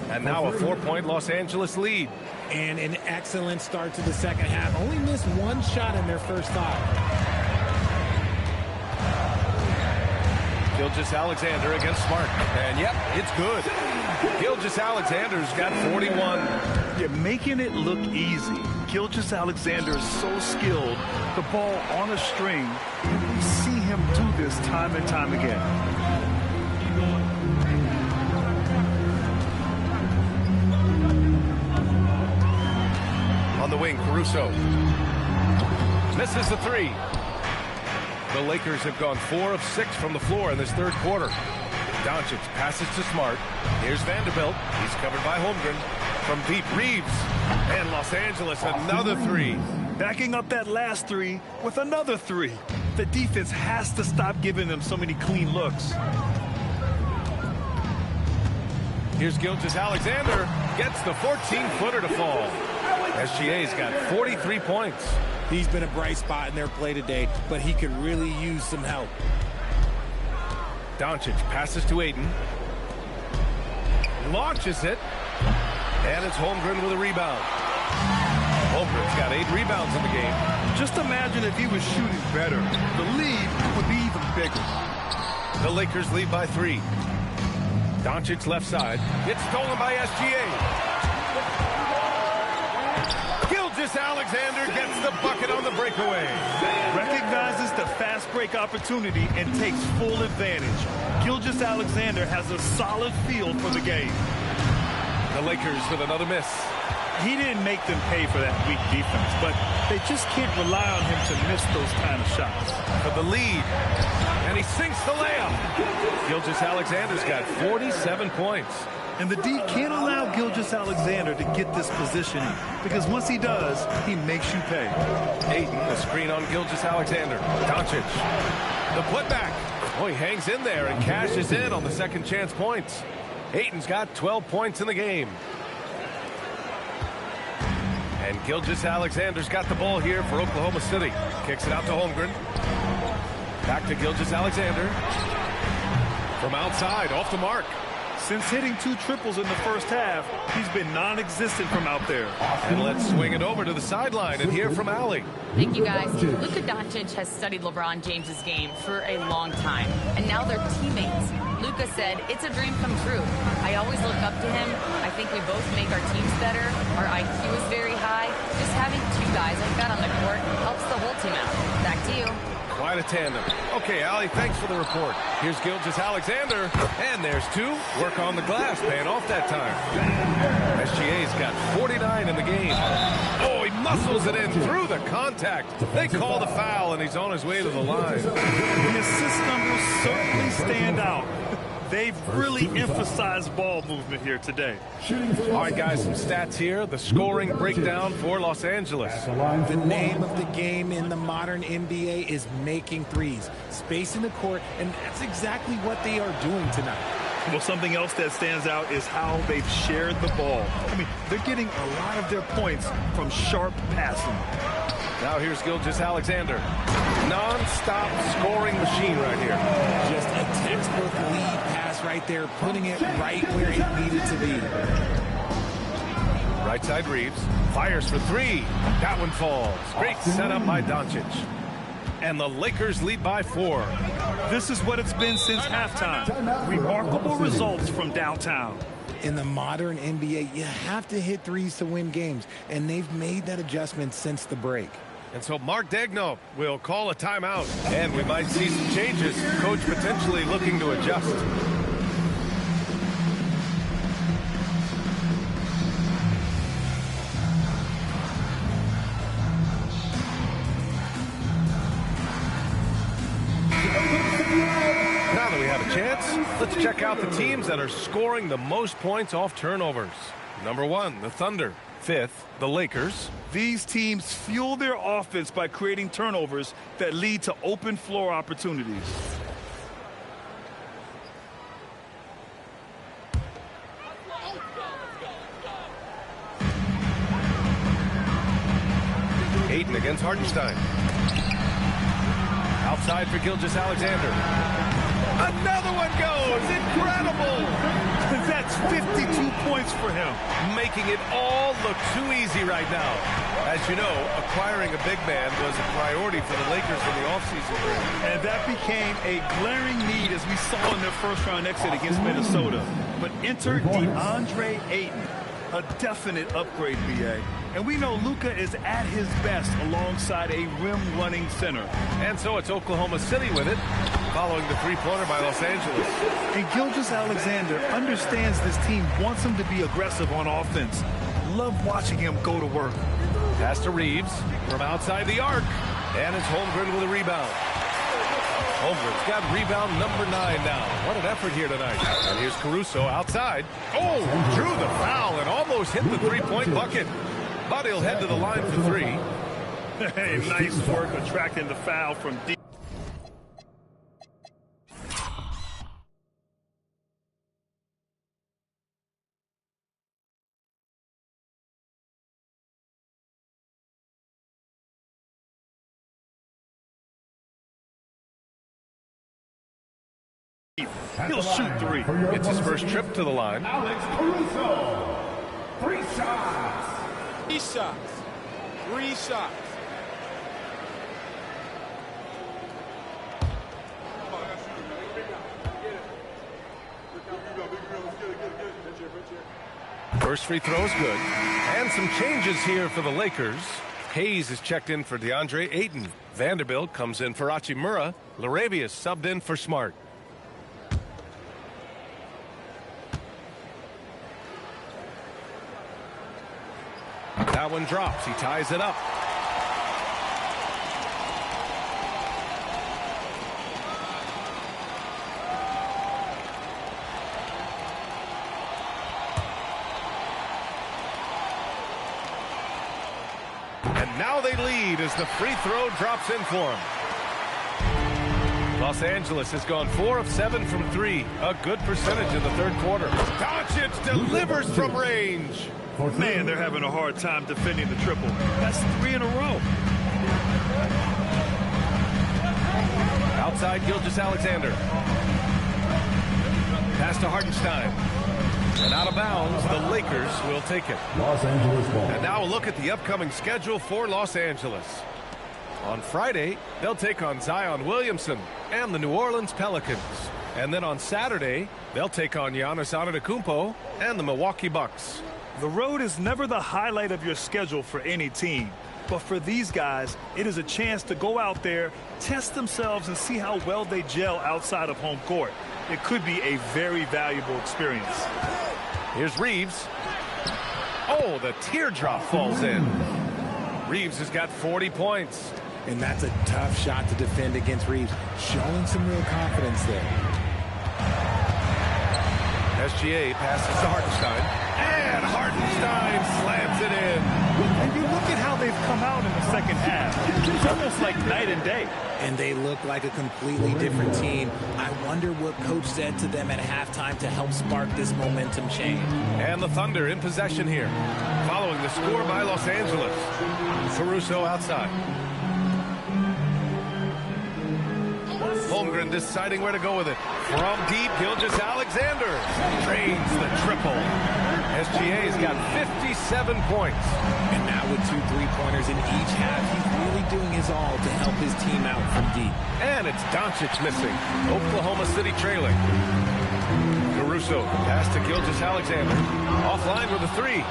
And now a 4-point Los Angeles lead. And an excellent start to the second half. Only missed 1 shot in their first 5. Gilgeous-Alexander against Smart. And yep, it's good. Gilgeous-Alexander's got 41. Yeah, making it look easy. Gilgeous-Alexander is so skilled. The ball on a string. We see him do this time and time again. On the wing, Caruso. Misses the 3. The Lakers have gone 4 of 6 from the floor in this third quarter. Doncic passes to Smart. Here's Vanderbilt. He's covered by Holmgren. From deep, Reeves. And Los Angeles, another 3. Backing up that last 3 with another 3. The defense has to stop giving them so many clean looks. Here's Gilgeous-Alexander. Gets the 14-footer to fall. SGA's got 43 points. He's been a bright spot in their play today, but he could really use some help. Doncic passes to Ayton. Launches it. And it's Holmgren with a rebound. Holmgren's got 8 rebounds in the game. Just imagine if he was shooting better. The lead would be even bigger. The Lakers lead by 3. Doncic left side. It's stolen by SGA. Gilgeous-Alexander gets the bucket on the breakaway. Recognizes the fast break opportunity and takes full advantage. Gilgeous-Alexander has a solid feel for the game. The Lakers with another miss. He didn't make them pay for that weak defense, but they just can't rely on him to miss those kind of shots. For the lead, and he sinks the layup. Gilgeous-Alexander's got 47 points. And the D can't allow Gilgeous-Alexander to get this positioning, because once he does, he makes you pay. Ayton, the screen on Gilgeous-Alexander. Doncic, the putback. Oh, he hangs in there and cashes in on the second chance points. Ayton's got 12 points in the game. And Gilgeous-Alexander's got the ball here for Oklahoma City. Kicks it out to Holmgren. Back to Gilgeous-Alexander. From outside, off the mark. Since hitting 2 triples in the first half, he's been non-existent from out there. And let's swing it over to the sideline and hear from Allie. Thank you, guys. Luka Doncic has studied LeBron James's game for a long time, and now they're teammates. Luka said, "It's a dream come true. I always look up to him. I think we both make our teams better. Our IQ is very high. Just having 2 guys like that on the court helps the whole team out." Back to you. Quite a tandem. Okay, Allie, thanks for the report. Here's Gilgeous-Alexander, and there's 2. Work on the glass, paying off that time. SGA's got 49 in the game. Oh, he muscles it in through the contact. They call the foul, and he's on his way to the line. The assist numbers certainly stand out. They've really emphasized ball movement here today. All right, guys, some stats here. The scoring breakdown for Los Angeles. The name of the game in the modern NBA is making threes, spacing the court, and that's exactly what they are doing tonight. Well, something else that stands out is how they've shared the ball. I mean, they're getting a lot of their points from sharp passing. Now here's Gilgeous-Alexander. Non-stop scoring machine right here. Just a textbook lead pass right there, putting it right where it needed to be. Right side Reeves. Fires for 3. That one falls. Great setup by Doncic. And the Lakers lead by 4. This is what it's been since halftime. Remarkable results from downtown. In the modern NBA, you have to hit threes to win games, and they've made that adjustment since the break. And so Mark Daigneault will call a timeout, and we might see some changes. Coach potentially looking to adjust. Now that we have a chance, let's check out the teams that are scoring the most points off turnovers. Number 1, the Thunder. 5th, the Lakers. These teams fuel their offense by creating turnovers that lead to open floor opportunities. Ayton against Hartenstein. Outside for Gilgeous-Alexander. Another one goes! Incredible! That's 52 points for him. Making it all look too easy right now. As you know, acquiring a big man was a priority for the Lakers in the offseason. And that became a glaring need as we saw in their first-round exit against Minnesota. But enter DeAndre Ayton, a definite upgrade, BA. And we know Luka is at his best alongside a rim-running center. And so it's Oklahoma City with it, following the three-pointer by Los Angeles. And Gilgeous-Alexander understands this team wants him to be aggressive on offense. Love watching him go to work. Pass to Reeves from outside the arc. And it's Holmgren with a rebound. Holmgren's got rebound number 9 now. What an effort here tonight. And here's Caruso outside. Oh, drew the foul and almost hit the three-point bucket. But he'll head to the line for 3. Hey, nice work attracting the foul from deep. He'll shoot 3. It's his first trip to the line. Alex Caruso. 3 shots. 3 shots. 3 shots. First free throw is good. And some changes here for the Lakers. Hayes is checked in for DeAndre Ayton. Vanderbilt comes in for Hachimura. Laravia subbed in for Smart. That one drops. He ties it up. And now they lead as the free throw drops in for them. Los Angeles has gone 4 of 7 from 3. A good percentage in the third quarter. Doncic delivers from range. Man, they're having a hard time defending the triple. That's 3 in a row. Outside Gilgeous-Alexander. Pass to Hartenstein. And out of bounds, the Lakers will take it. Los Angeles ball. And now a look at the upcoming schedule for Los Angeles. On Friday, they'll take on Zion Williamson and the New Orleans Pelicans. And then on Saturday, they'll take on Giannis Antetokounmpo and the Milwaukee Bucks. The road is never the highlight of your schedule for any team. But for these guys, it is a chance to go out there, test themselves, and see how well they gel outside of home court. It could be a very valuable experience. Here's Reeves. Oh, the teardrop falls in. Reeves has got 40 points. And that's a tough shot to defend against Reeves. Showing some real confidence there. SGA passes to Hartenstein. And Hartenstein slams it in. And you look at how they've come out in the second half. It's almost like night and day. And they look like a completely different team. I wonder what coach said to them at halftime to help spark this momentum change. And the Thunder in possession here. Following the score by Los Angeles. Caruso outside. Holmgren deciding where to go with it. From deep, Gilgeous-Alexander drains the triple. SGA's got 57 points. And now with 2 3-pointers in each half, he's really doing his all to help his team out from deep. And it's Doncic missing. Oklahoma City trailing. Caruso pass to Gilgeous-Alexander. Offline with a 3.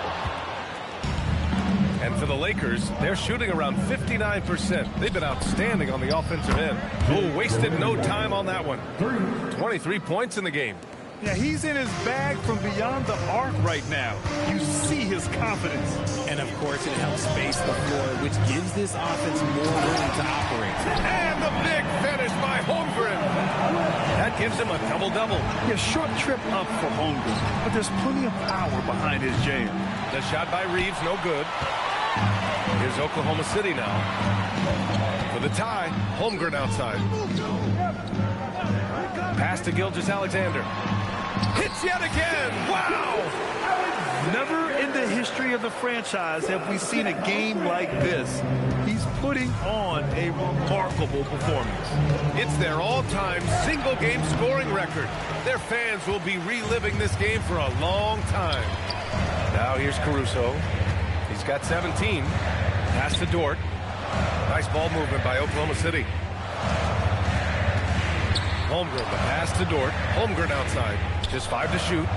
And for the Lakers, they're shooting around 59%. They've been outstanding on the offensive end. Oh, wasted no time on that one. 23 points in the game. Yeah, he's in his bag from beyond the arc right now. You see his confidence. And, of course, it helps space the floor, which gives this offense more room to operate. And the big finish by Holmgren. That gives him a double-double. Yeah, short trip up for Holmgren, but there's plenty of power behind his jam. The shot by Reeves, no good. Here's Oklahoma City now. For the tie, Holmgren outside. Pass to Gilgeous-Alexander. Hits yet again. Wow! Never in the history of the franchise have we seen a game like this. He's putting on a remarkable performance. It's their all-time single-game scoring record. Their fans will be reliving this game for a long time. Now here's Caruso. He's got 17. Pass to Dort. Nice ball movement by Oklahoma City. Holmgren, the pass to Dort. Holmgren outside. Just 5 to shoot.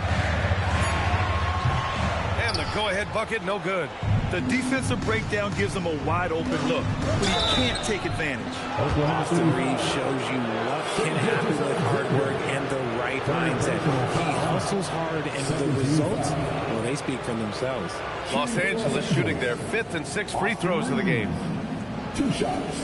And the go-ahead bucket, no good. The defensive breakdown gives him a wide-open look, but he can't take advantage. Austin Reeves shows you what can happen with hard work and the right mindset. He hustles hard, and the results, well, they speak for themselves. Los Angeles shooting their 5th and 6th free throws of the game. 2 shots.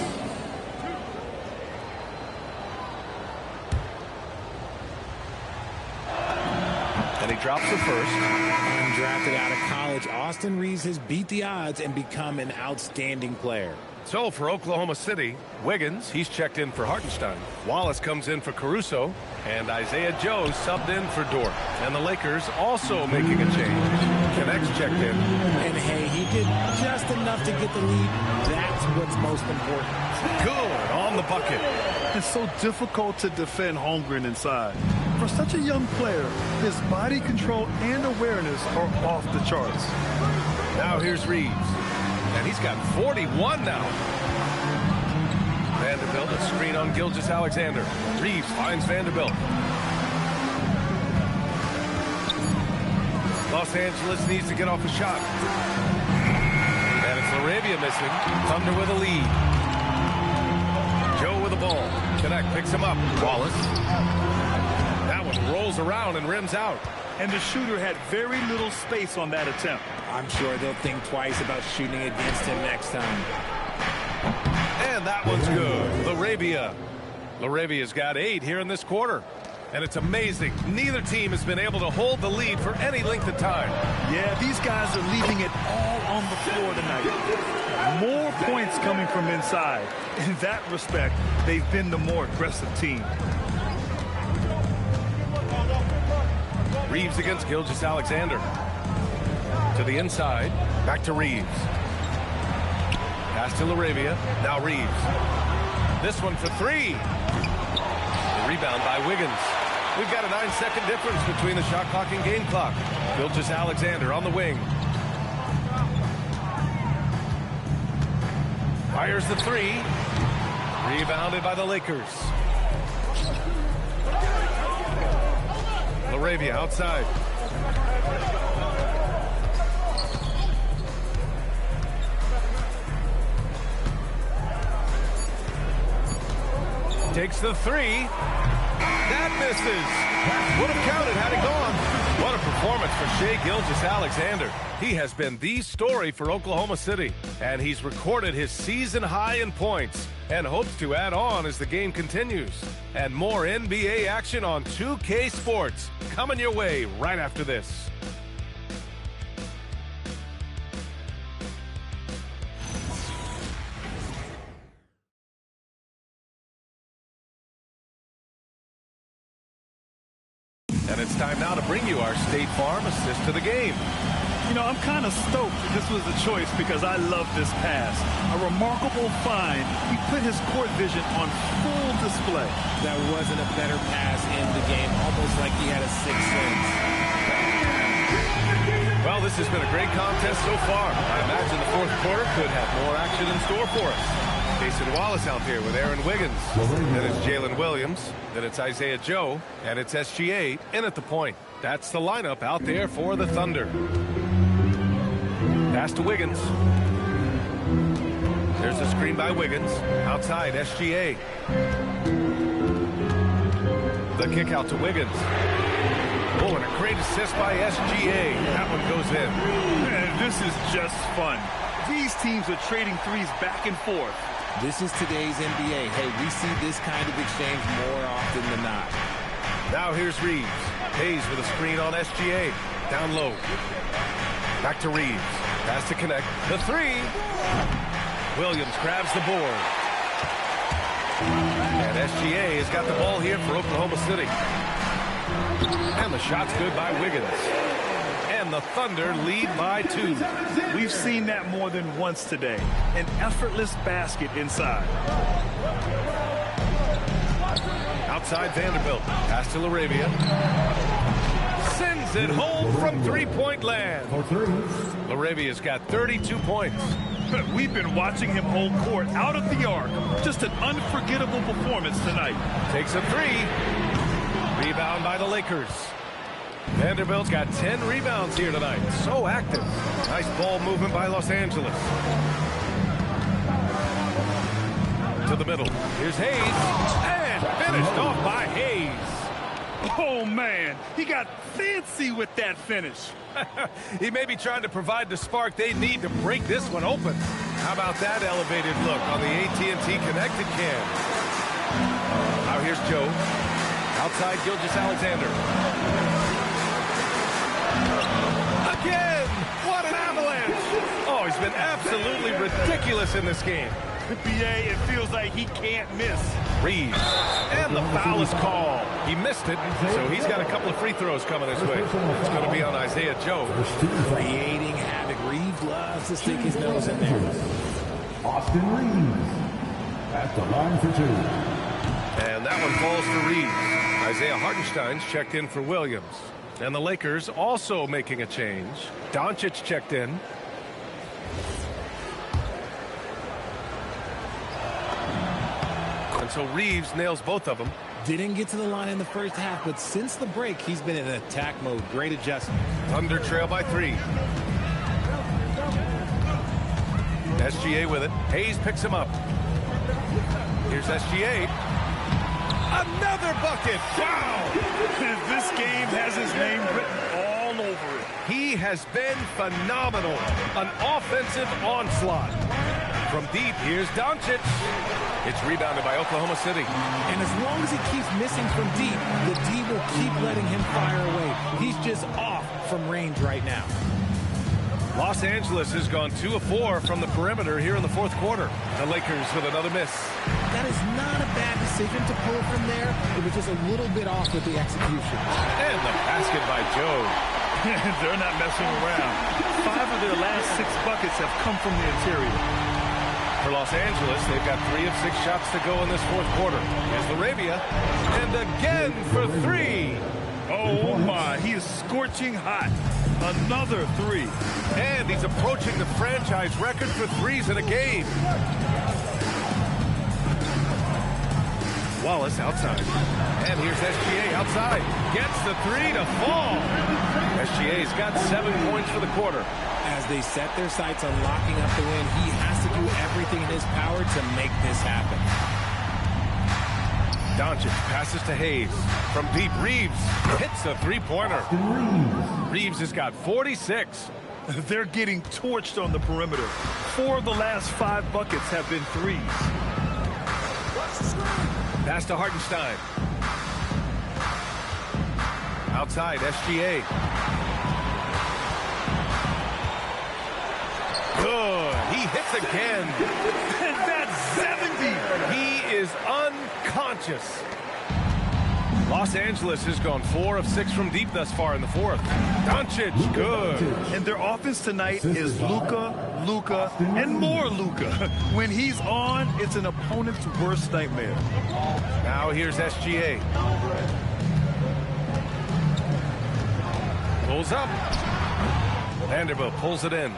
And he drops the first. Undrafted out of college, Austin Reeves has beat the odds and become an outstanding player. So for Oklahoma City, Wiggins, he's checked in for Hartenstein. Wallace comes in for Caruso. And Isaiah Joe subbed in for Dort. And the Lakers also making a change. Connects checked in. And hey, he did just enough to get the lead. That's what's most important. Good on the bucket. It's so difficult to defend Holmgren inside. For such a young player, his body control and awareness are off the charts. Now here's Reeves. And he's got 41 now. Vanderbilt, a screen on Gilgeous-Alexander. Reeves finds Vanderbilt. Los Angeles needs to get off a shot. And it's LaRavia missing. Thunder with a lead. Joe with the ball. Connect picks him up. Wallace. That one rolls around and rims out. and the shooter had very little space on that attempt. I'm sure they'll think twice about shooting against him next time. And that one's good. LaRavia's got 8 here in this quarter. And it's amazing. Neither team has been able to hold the lead for any length of time. Yeah, these guys are leaving it all on the floor tonight. More points coming from inside. In that respect, they've been the more aggressive team. Reeves against Gilgeous-Alexander. To the inside. Back to Reeves. Pass to LaRavia. Now Reeves. This one for 3. The rebound by Wiggins. We've got a 9-second difference between the shot clock and game clock. Gilgeous-Alexander on the wing. Fires the 3. Rebounded by the Lakers. LaRavia outside. Takes the 3. That misses. Would have counted had it gone. What a performance for Shai Gilgeous-Alexander. He has been the story for Oklahoma City, and he's recorded his season high in points and hopes to add on as the game continues. And more NBA action on 2K Sports coming your way right after this. And it's time now to bring you our State Farm assist to the game. You know, I'm kind of stoked that this was a choice because I love this pass. A remarkable find. He put his court vision on full display. That wasn't a better pass in the game, almost like he had a sixth sense. Well, this has been a great contest so far. I imagine the fourth quarter could have more action in store for us. Jason Wallace out there with Aaron Wiggins. Then it's Jalen Williams. Then it's Isaiah Joe. And it's SGA in at the point. That's the lineup out there for the Thunder. Pass to Wiggins. There's a screen by Wiggins. Outside, SGA. The kick out to Wiggins. Oh, and a great assist by SGA. That one goes in. And this is just fun. These teams are trading threes back and forth. This is today's NBA. Hey, we see this kind of exchange more often than not. Now here's Reeves. Hayes with a screen on SGA. Down low. Back to Reeves. Pass to connect. The 3. Williams grabs the board. And SGA has got the ball here for Oklahoma City. And the shot's good by Wiggins. And the Thunder lead by 2. We've seen that more than once today. An effortless basket inside. Outside Vanderbilt. Pass to LaRavia. Sends it home from three-point land. LaRavia's got 32 points. We've been watching him hold court out of the arc. Just an unforgettable performance tonight. Takes a 3. Rebound by the Lakers. Vanderbilt's got 10 rebounds here tonight. So active. Nice ball movement by Los Angeles. To the middle. Here's Hayes. And finished off by Hayes. Oh, man. He got fancy with that finish. He may be trying to provide the spark they need to break this one open. How about that elevated look on the AT&T Connected Cam? Now here's Joe. Outside Gilgeous-Alexander. Again! What an avalanche! Oh, he's been absolutely ridiculous in this game. BA, it feels like he can't miss. Reeves. And the foul is called. He missed it, so he's got a couple of free throws coming his way. It's going to be on Isaiah Joe. Creating havoc. Reeves loves to stick his nose in there. Austin Reeves at the line for 2. And that one falls for Reeves. Isaiah Hartenstein's checked in for Williams. And the Lakers also making a change. Doncic checked in. And so Reeves nails both of them. Didn't get to the line in the first half, but since the break, he's been in attack mode. Great adjustment. Thunder trail by 3. SGA with it. Hayes picks him up. Here's SGA. Another bucket. Wow! This game has his name written all over it. He has been phenomenal. An offensive onslaught. From deep, here's Doncic. It's rebounded by Oklahoma City. And as long as he keeps missing from deep, the D will keep letting him fire away. He's just off from range right now. Los Angeles has gone 2 of 4 from the perimeter here in the fourth quarter. The Lakers with another miss. That is not a bad decision to pull from there. It was just a little bit off with the execution. And the basket by Joe. They're not messing around. 5 of their last 6 buckets have come from the interior. For Los Angeles, they've got 3 of 6 shots to go in this fourth quarter. Here's LaRavia. And again for 3. Oh, my. He is scorching hot. Another 3. And he's approaching the franchise record for threes in a game. Wallace outside. And here's SGA outside. Gets the 3 to fall. SGA's got 7 points for the quarter. As they set their sights on locking up the win, he has to do everything in his power to make this happen. Doncic passes to Hayes. From deep, Reeves hits a three-pointer. Reeves has got 46. They're getting torched on the perimeter. 4 of the last 5 buckets have been threes. Pass to Hartenstein. Outside, SGA. Good. He hits again. And that's 70. He is unconscious. Los Angeles has gone 4 of 6 from deep thus far in the fourth. Doncic, good. And their offense tonight is Luka, and more Luka. When he's on, it's an opponent's worst nightmare. Now here's SGA. Pulls up. Vanderbilt pulls it in.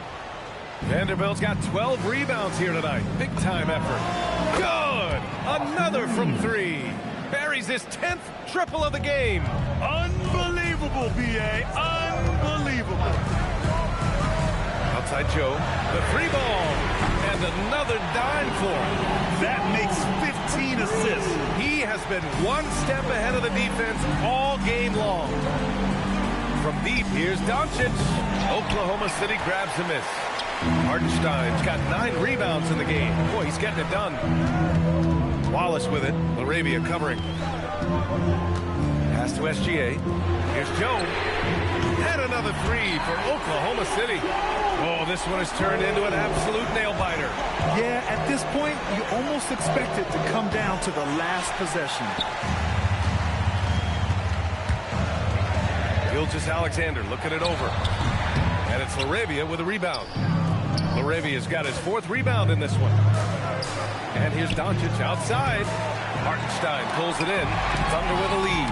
Vanderbilt's got 12 rebounds here tonight. Big time effort. Good. Another from 3. Buries his 10th triple of the game. Unbelievable, B.A. Unbelievable. Outside Joe. The 3 ball. And another dime for him. That makes 15 assists. He has been 1 step ahead of the defense all game long. From deep, here's Doncic. Oklahoma City grabs a miss. Hartenstein's got 9 rebounds in the game. Boy, he's getting it done. Wallace with it. LaRavia covering. Pass to SGA. Here's Joe. And another 3 for Oklahoma City. Oh, this one has turned into an absolute nail-biter. Yeah, at this point, you almost expect it to come down to the last possession. Gilgeous-Alexander looking it over. And it's LaRavia with a rebound. LaRavia's got his 4th rebound in this one. And here's Doncic outside. Hartenstein pulls it in. Thunder with a lead.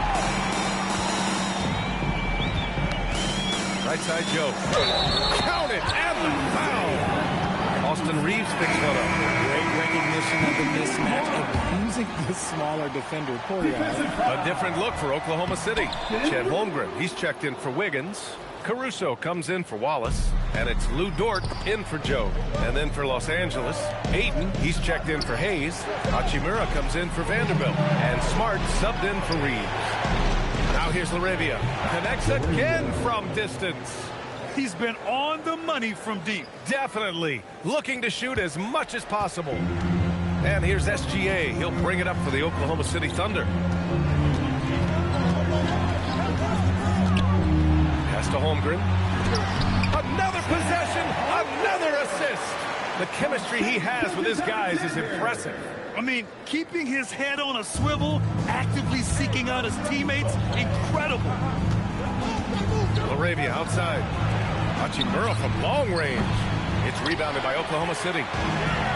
Right side Joe. Count it! And the foul! Austin Reeves picks one up. Great recognition of the mismatch, abusing the smaller defender. A different look for Oklahoma City. Chet Holmgren, he's checked in for Wiggins. Caruso comes in for Wallace, and it's Lou Dort in for Joe. And then for Los Angeles, Ayton, he's checked in for Hayes. Hachimura comes in for Vanderbilt, and Smart subbed in for Reeves. Now here's LaRavia. Connects again from distance. He's been on the money from deep. Definitely. Looking to shoot as much as possible. And here's SGA. He'll bring it up for the Oklahoma City Thunder. Pass to Holmgren. Another possession, another assist. The chemistry he has with his guys is impressive. I mean, keeping his head on a swivel, actively seeking out his teammates, incredible. LaRavia outside. Hachimura from long range. It's rebounded by Oklahoma City.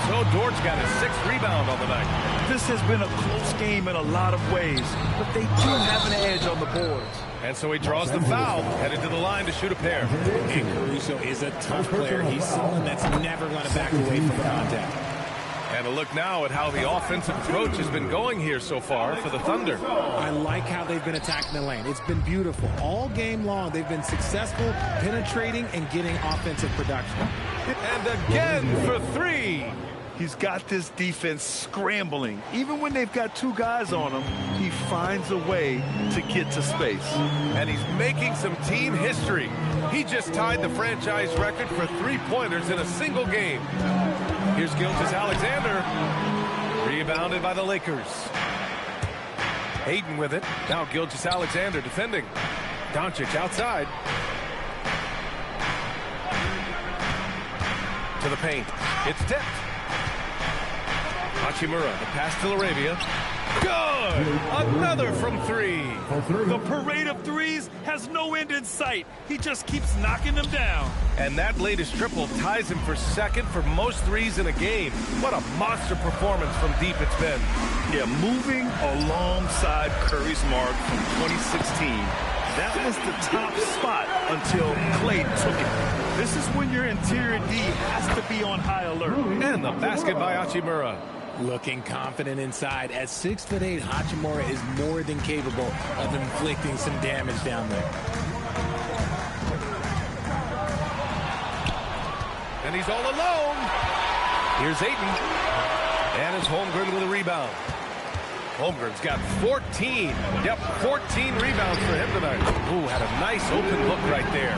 So Dort's got his 6th rebound on the night. This has been a close game in a lot of ways, but they do have an edge on the boards. And so he draws the foul, headed to the line to shoot a pair. And Caruso is a tough player. He's someone that's never going to back away from contact. And a look now at how the offensive approach has been going here so far for the Thunder. I like how they've been attacking the lane. It's been beautiful. All game long, they've been successful penetrating and getting offensive production. And again for 3. He's got this defense scrambling. Even when they've got two guys on him, he finds a way to get to space. And he's making some team history. He just tied the franchise record for three-pointers in a single game. Here's Gilgeous-Alexander. Rebounded by the Lakers. Hayden with it. Now Gilgeous-Alexander defending. Doncic outside. To the paint. It's tipped. Hachimura, the pass to Laravia. Good! Another from three. The parade of threes has no end in sight. He just keeps knocking them down. And that latest triple ties him for second for most threes in a game. What a monster performance from deep it's been. Yeah, moving alongside Curry's mark from 2016. That was the top spot until Klay took it. This is when your interior D has to be on high alert. And the basket by Hachimura. Looking confident inside. At 6'8", Hachimura is more than capable of inflicting some damage down there. And he's all alone. Here's Ayton. And it's Holmgren with a rebound. Holmgren's got 14. Yep, 14 rebounds for him tonight. Ooh, had a nice open look right there.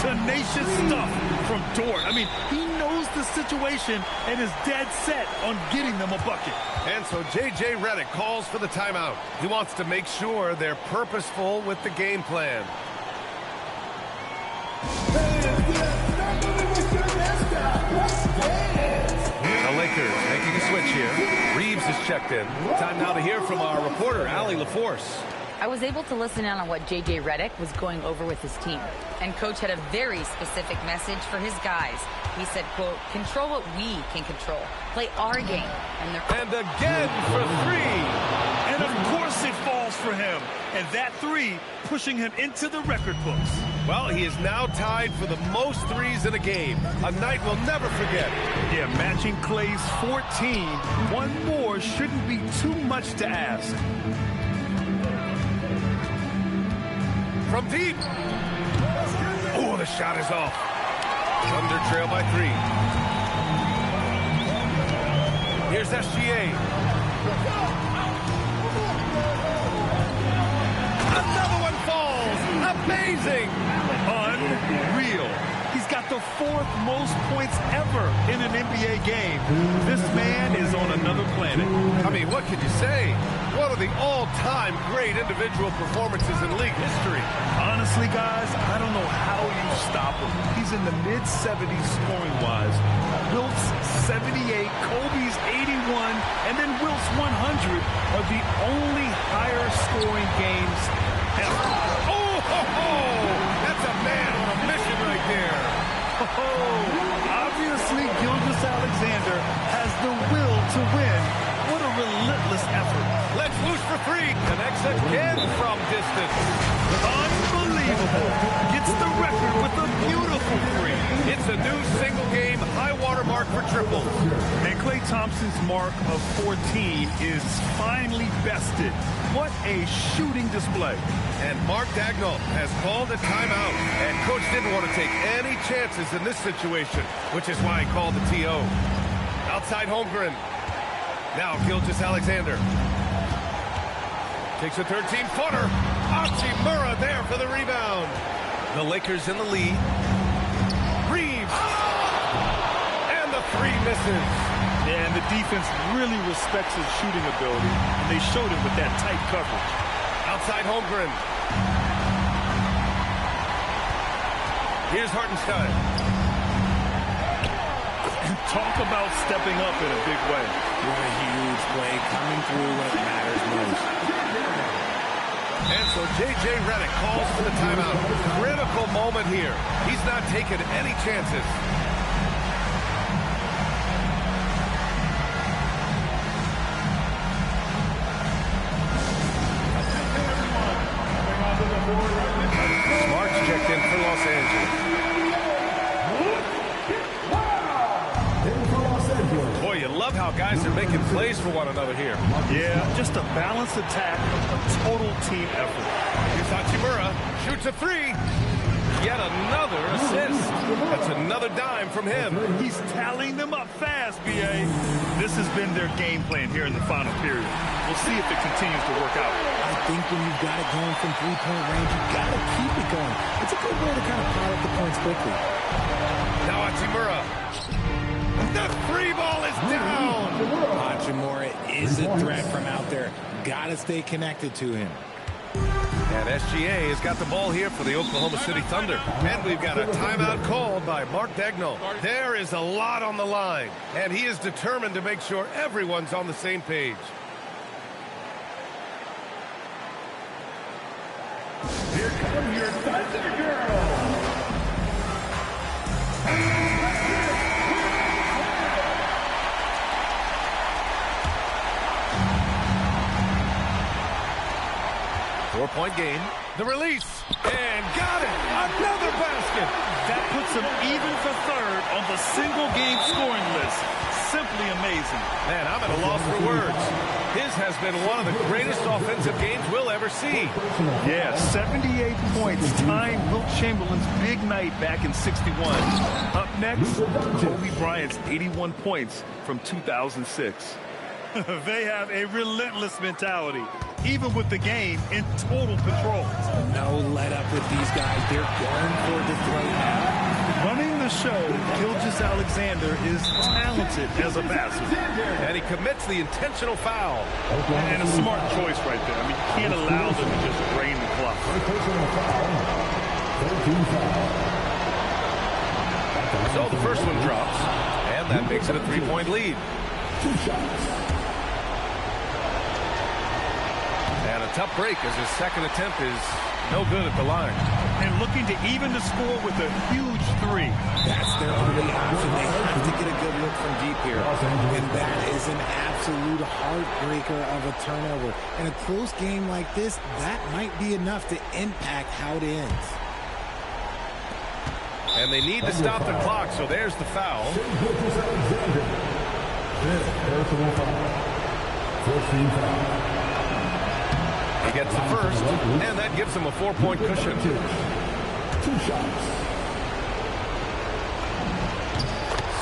Tenacious stuff from Dort. I mean, he knows the situation and is dead set on getting them a bucket. And so J.J. Redick calls for the timeout. He wants to make sure they're purposeful with the game plan. The Lakers making a switch here. Reeves is checked in. Time now to hear from our reporter, Allie LaForce. I was able to listen in on what J.J. Redick was going over with his team. And Coach had a very specific message for his guys. He said, quote, control what we can control. Play our game. And again for three. And of course it falls for him. And that three pushing him into the record books. Well, he is now tied for the most threes in a game. A night we'll never forget. Yeah, matching Klay's 14. One more shouldn't be too much to ask. From deep. Oh, the shot is off. Thunder trail by three. Here's SGA. Another one falls. Amazing. Unreal. He's got the fourth most points ever in an NBA game. This man is on another planet. I mean, what can you say? One of the all-time great individual performances in league history. Honestly, guys, I don't know how you stop him. He's in the mid-70s scoring-wise. Wilt's 78, Kobe's 81, and then Wilt's 100 are the only higher-scoring games ever. Oh, ho, ho! That's a man on a mission right there. Obviously, Gilgeous-Alexander has the will to win. What a relentless effort. Let's loose for three. Connects again from distance. Unbelievable. Gets the record with a beautiful three. It's a new single-game high-water mark for triples. And Klay Thompson's mark of 14 is finally bested. What a shooting display. And Mark Daigneault has called a timeout. And Coach didn't want to take any chances in this situation, which is why he called the TO. Outside Holmgren. Now Gilgeous-Alexander. Takes a 13-footer. Hachimura there for the rebound. The Lakers in the lead. Reeves. And the three misses. Yeah, and the defense really respects his shooting ability. And they showed it with that tight coverage. Outside Holmgren. Here's Hartenstein. Talk about stepping up in a big way. What a huge play coming through when it matters most. And so J.J. Redick calls for the timeout. Critical moment here. He's not taking any chances. Smart's checked in for Los Angeles. Boy, you love how guys are making plays for one another here. Yeah, just a balanced attack, a total team effort. Here's Hachimura, shoots a three. Yet another assist. That's another dime from him. He's tallying them up fast, B.A. This has been their game plan here in the final period. We'll see if it continues to work out. I think when you've got it going from three-point range, you've got to keep it going. It's a good way to kind of pile up the points quickly. Now Hachimura. The three ball is down. Hachimura is a threat from out there. Got to stay connected to him. And SGA has got the ball here for the Oklahoma City Thunder. And we've got a timeout called by Mark Daigneault. There is a lot on the line, and he is determined to make sure everyone's on the same page. Here come your Thunder Girls. 4-point game. The release. And got it. Another basket. That puts him even for third on the single-game scoring list. Simply amazing. Man, I'm at a loss for words. His has been one of the greatest offensive games we'll ever see. Yeah, 78 points, tying Wilt Chamberlain's big night back in '61. Up next, Kobe Bryant's 81 points from 2006. They have a relentless mentality, even with the game in total control. No let up with these guys. They're going for the throw now. Running the show, Gilgeous-Alexander is talented as a passer. And he commits the intentional foul. And a smart choice right there. I mean, you can't allow them to just drain the clock. So the first one drops, and that makes it a three-point lead. And a tough break as his second attempt is no good at the line. And looking to even the score with a huge three. That's their only option. They have to get a good look from deep here. And that is an absolute heartbreaker of a turnover. In a close game like this, that might be enough to impact how it ends. And they need to stop the clock, so there's the foul. He gets the first, and that gives him a 4-point cushion. 2 shots.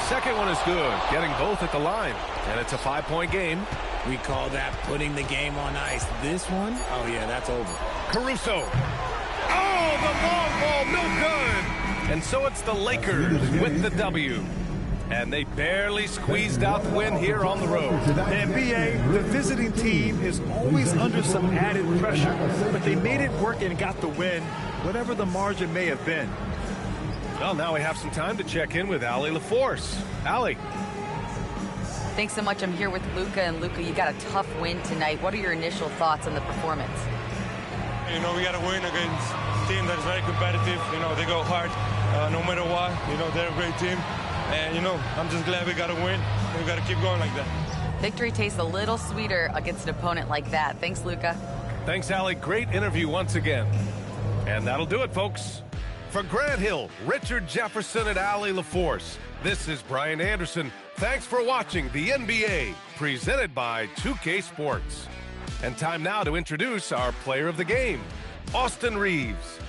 Second one is good, getting both at the line. And it's a 5-point game. We call that putting the game on ice. This one, oh yeah, that's over. Caruso. Oh, the long ball, no good. And so it's the Lakers with the W. And they barely squeezed out the win here on the road. And B.A., the visiting team is always under some added pressure, but they made it work and got the win, whatever the margin may have been. Well, now we have some time to check in with Allie LaForce. Allie. Thanks so much. I'm here with Luka. And Luka, you got a tough win tonight. What are your initial thoughts on the performance? You know, we got to win against a team that is very competitive. You know, they go hard no matter what. You know, they're a great team. And, you know, I'm just glad we got to win. And we got to keep going like that. Victory tastes a little sweeter against an opponent like that. Thanks, Luka. Thanks, Allie. Great interview once again. And that'll do it, folks. For Grant Hill, Richard Jefferson, and Allie LaForce, this is Brian Anderson. Thanks for watching the NBA, presented by 2K Sports. And time now to introduce our player of the game, Austin Reaves.